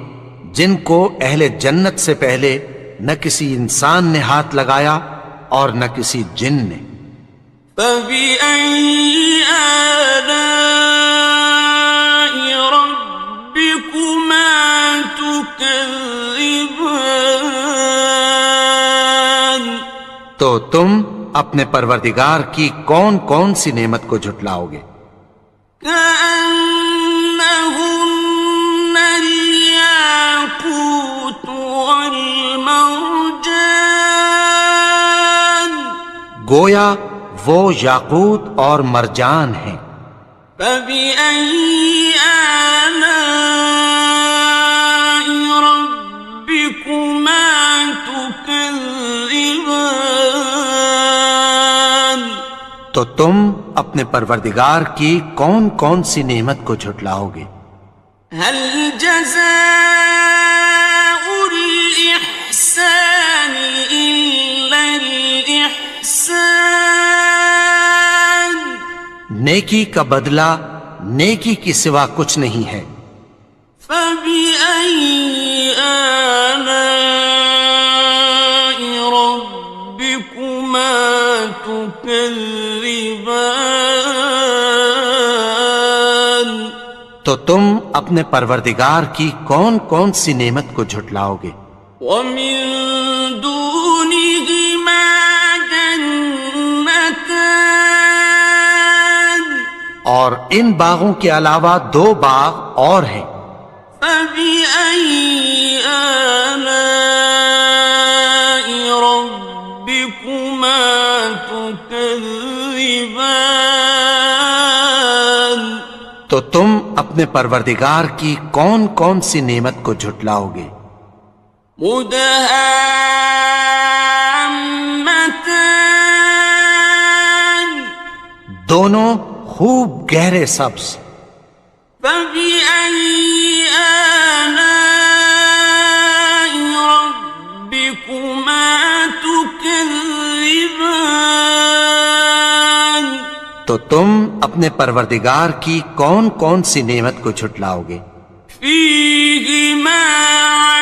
جن کو اہل جنت سے پہلے نہ کسی انسان نے ہاتھ لگایا اور نہ کسی جن نے۔ فَبِأَيِّ آلَاءِ رَبِّكُمَا تُكَذِّبَانِ تو تم اپنے پروردگار کی کون کون سی نعمت کو جھٹلاؤ گے؟ كَأَنَّهُنَّ الْيَاقُوتُ وَالْمَرْجَانُ گویا وہ یاقوت اور مرجان ہیں۔ فَبِأَيِّ آلَاءِ رَبِّكُمَا تُكَذِّبَانِ تو تم اپنے پروردگار کی کون کون سی نعمت کو جھٹلاؤ گے؟ هل جزاء الإحسان إلا الإحسان؟ نیکی کا بدلہ نیکی کی سوا کچھ نہیں ہے۔ فبأي آلاء ربكما تكذبان؟ تو تم اپنے پروردگار کی کون کون سی نعمت کو جھٹلاؤ گے؟ ومن دونهما جنتان؟ اور ان باغوں کے علاوہ دو باغ اور ہیں۔ فبأي آلاء ربكما تكذبان؟ تو تم اپنے پروردگار کی کون کون سی نعمت کو جھٹلاؤ گے؟ مدہامتان؟ دونوں خوب گہرے سبز۔ فبأي آلاء ربكما تكذبان؟ تو تم اپنے پروردگار کی کون کون سی نعمت کو جھٹلاؤ گے؟ فيهما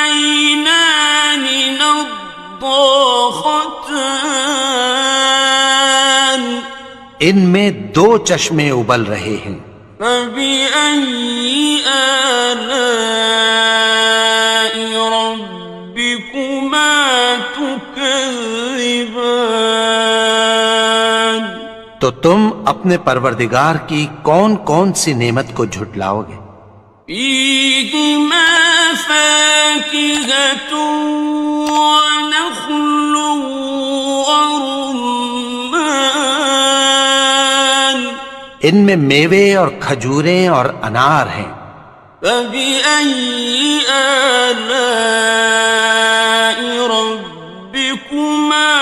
عينان نضاختان؟ ان میں دو چشمے ابل رہے ہیں۔ فبأي آلاء ربكما تكذبان؟ تو تم اپنے پروردگار کی کون کون سی نعمت کو جھٹلاؤ گے؟ فيهما فاكهة ونخل ورمان؟ ان میں میوے اور کھجوریں اور انار ہیں۔ فبأي آلاء ربكما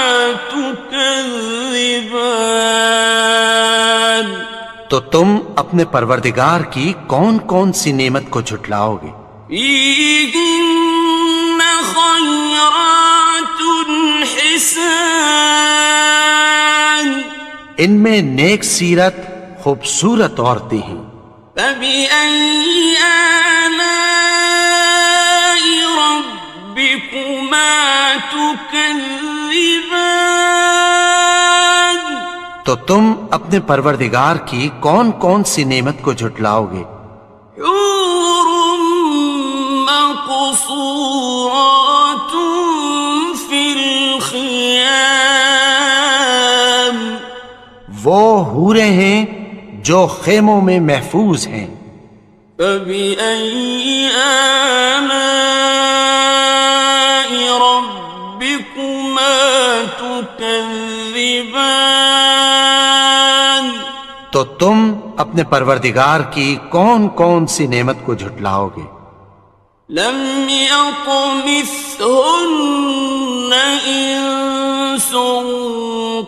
تكذبان؟ تو تم اپنے پروردگار کی کون کون سی نعمت کو جھٹلاؤ گے؟ فيهن خيرات حسان؟ ان میں نیک سیرت خوبصورت عورتیں ہیں۔ فبأي آلاء ربكما تكذبان؟ تو تم اپنے پروردگار کی کون کون سی نعمت کو جھٹلاؤ گے؟ حور مقصورات في الخيام؟ وہ حوریں ہیں جو خیموں میں محفوظ ہیں۔ فبأي آلاء ربكما تكذبان؟ تو تم اپنے پروردگار کی کون کون سی نعمت کو جھٹلاؤ گے؟ لم يطمثهن إنس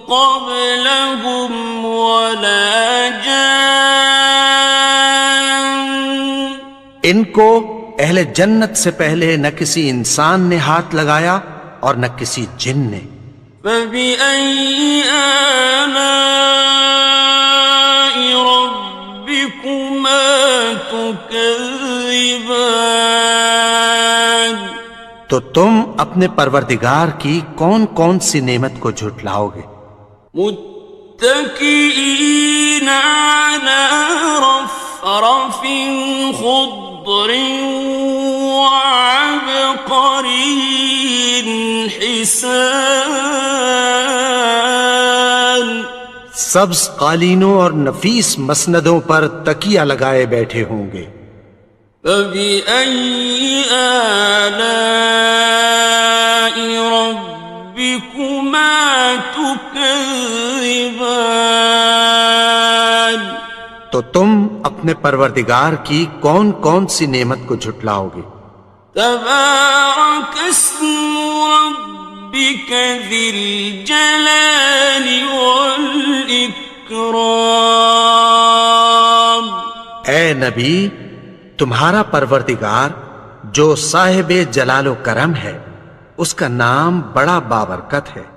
قبلهم ولا جان؟ ان کو اہل جنت سے پہلے نہ کسی انسان نے ہاتھ لگایا اور نہ کسی جن نے۔ فبأي آلاء ربكما تكذبان؟ تو تم اپنے پروردگار کی کون کون سی نعمت کو جھٹلاؤ گے؟ متكئين على رفرف خضر وعبقري حسان؟ سبز قالینوں اور نفیس مسندوں پر تکیہ لگائے بیٹھے ہوں گے۔ فبأي آلاء ربكما تكذبان؟ تو تم اپنے پروردگار کی کون کون سی نعمت کو جھٹلاؤ گے؟ تبارك اسم ربك ذي الجلال والإكرام؟ والإكرام. اے نبی، تمہارا پروردگار جو صاحب جلال و کرم ہے، اس کا نام بڑا بابرکت ہے.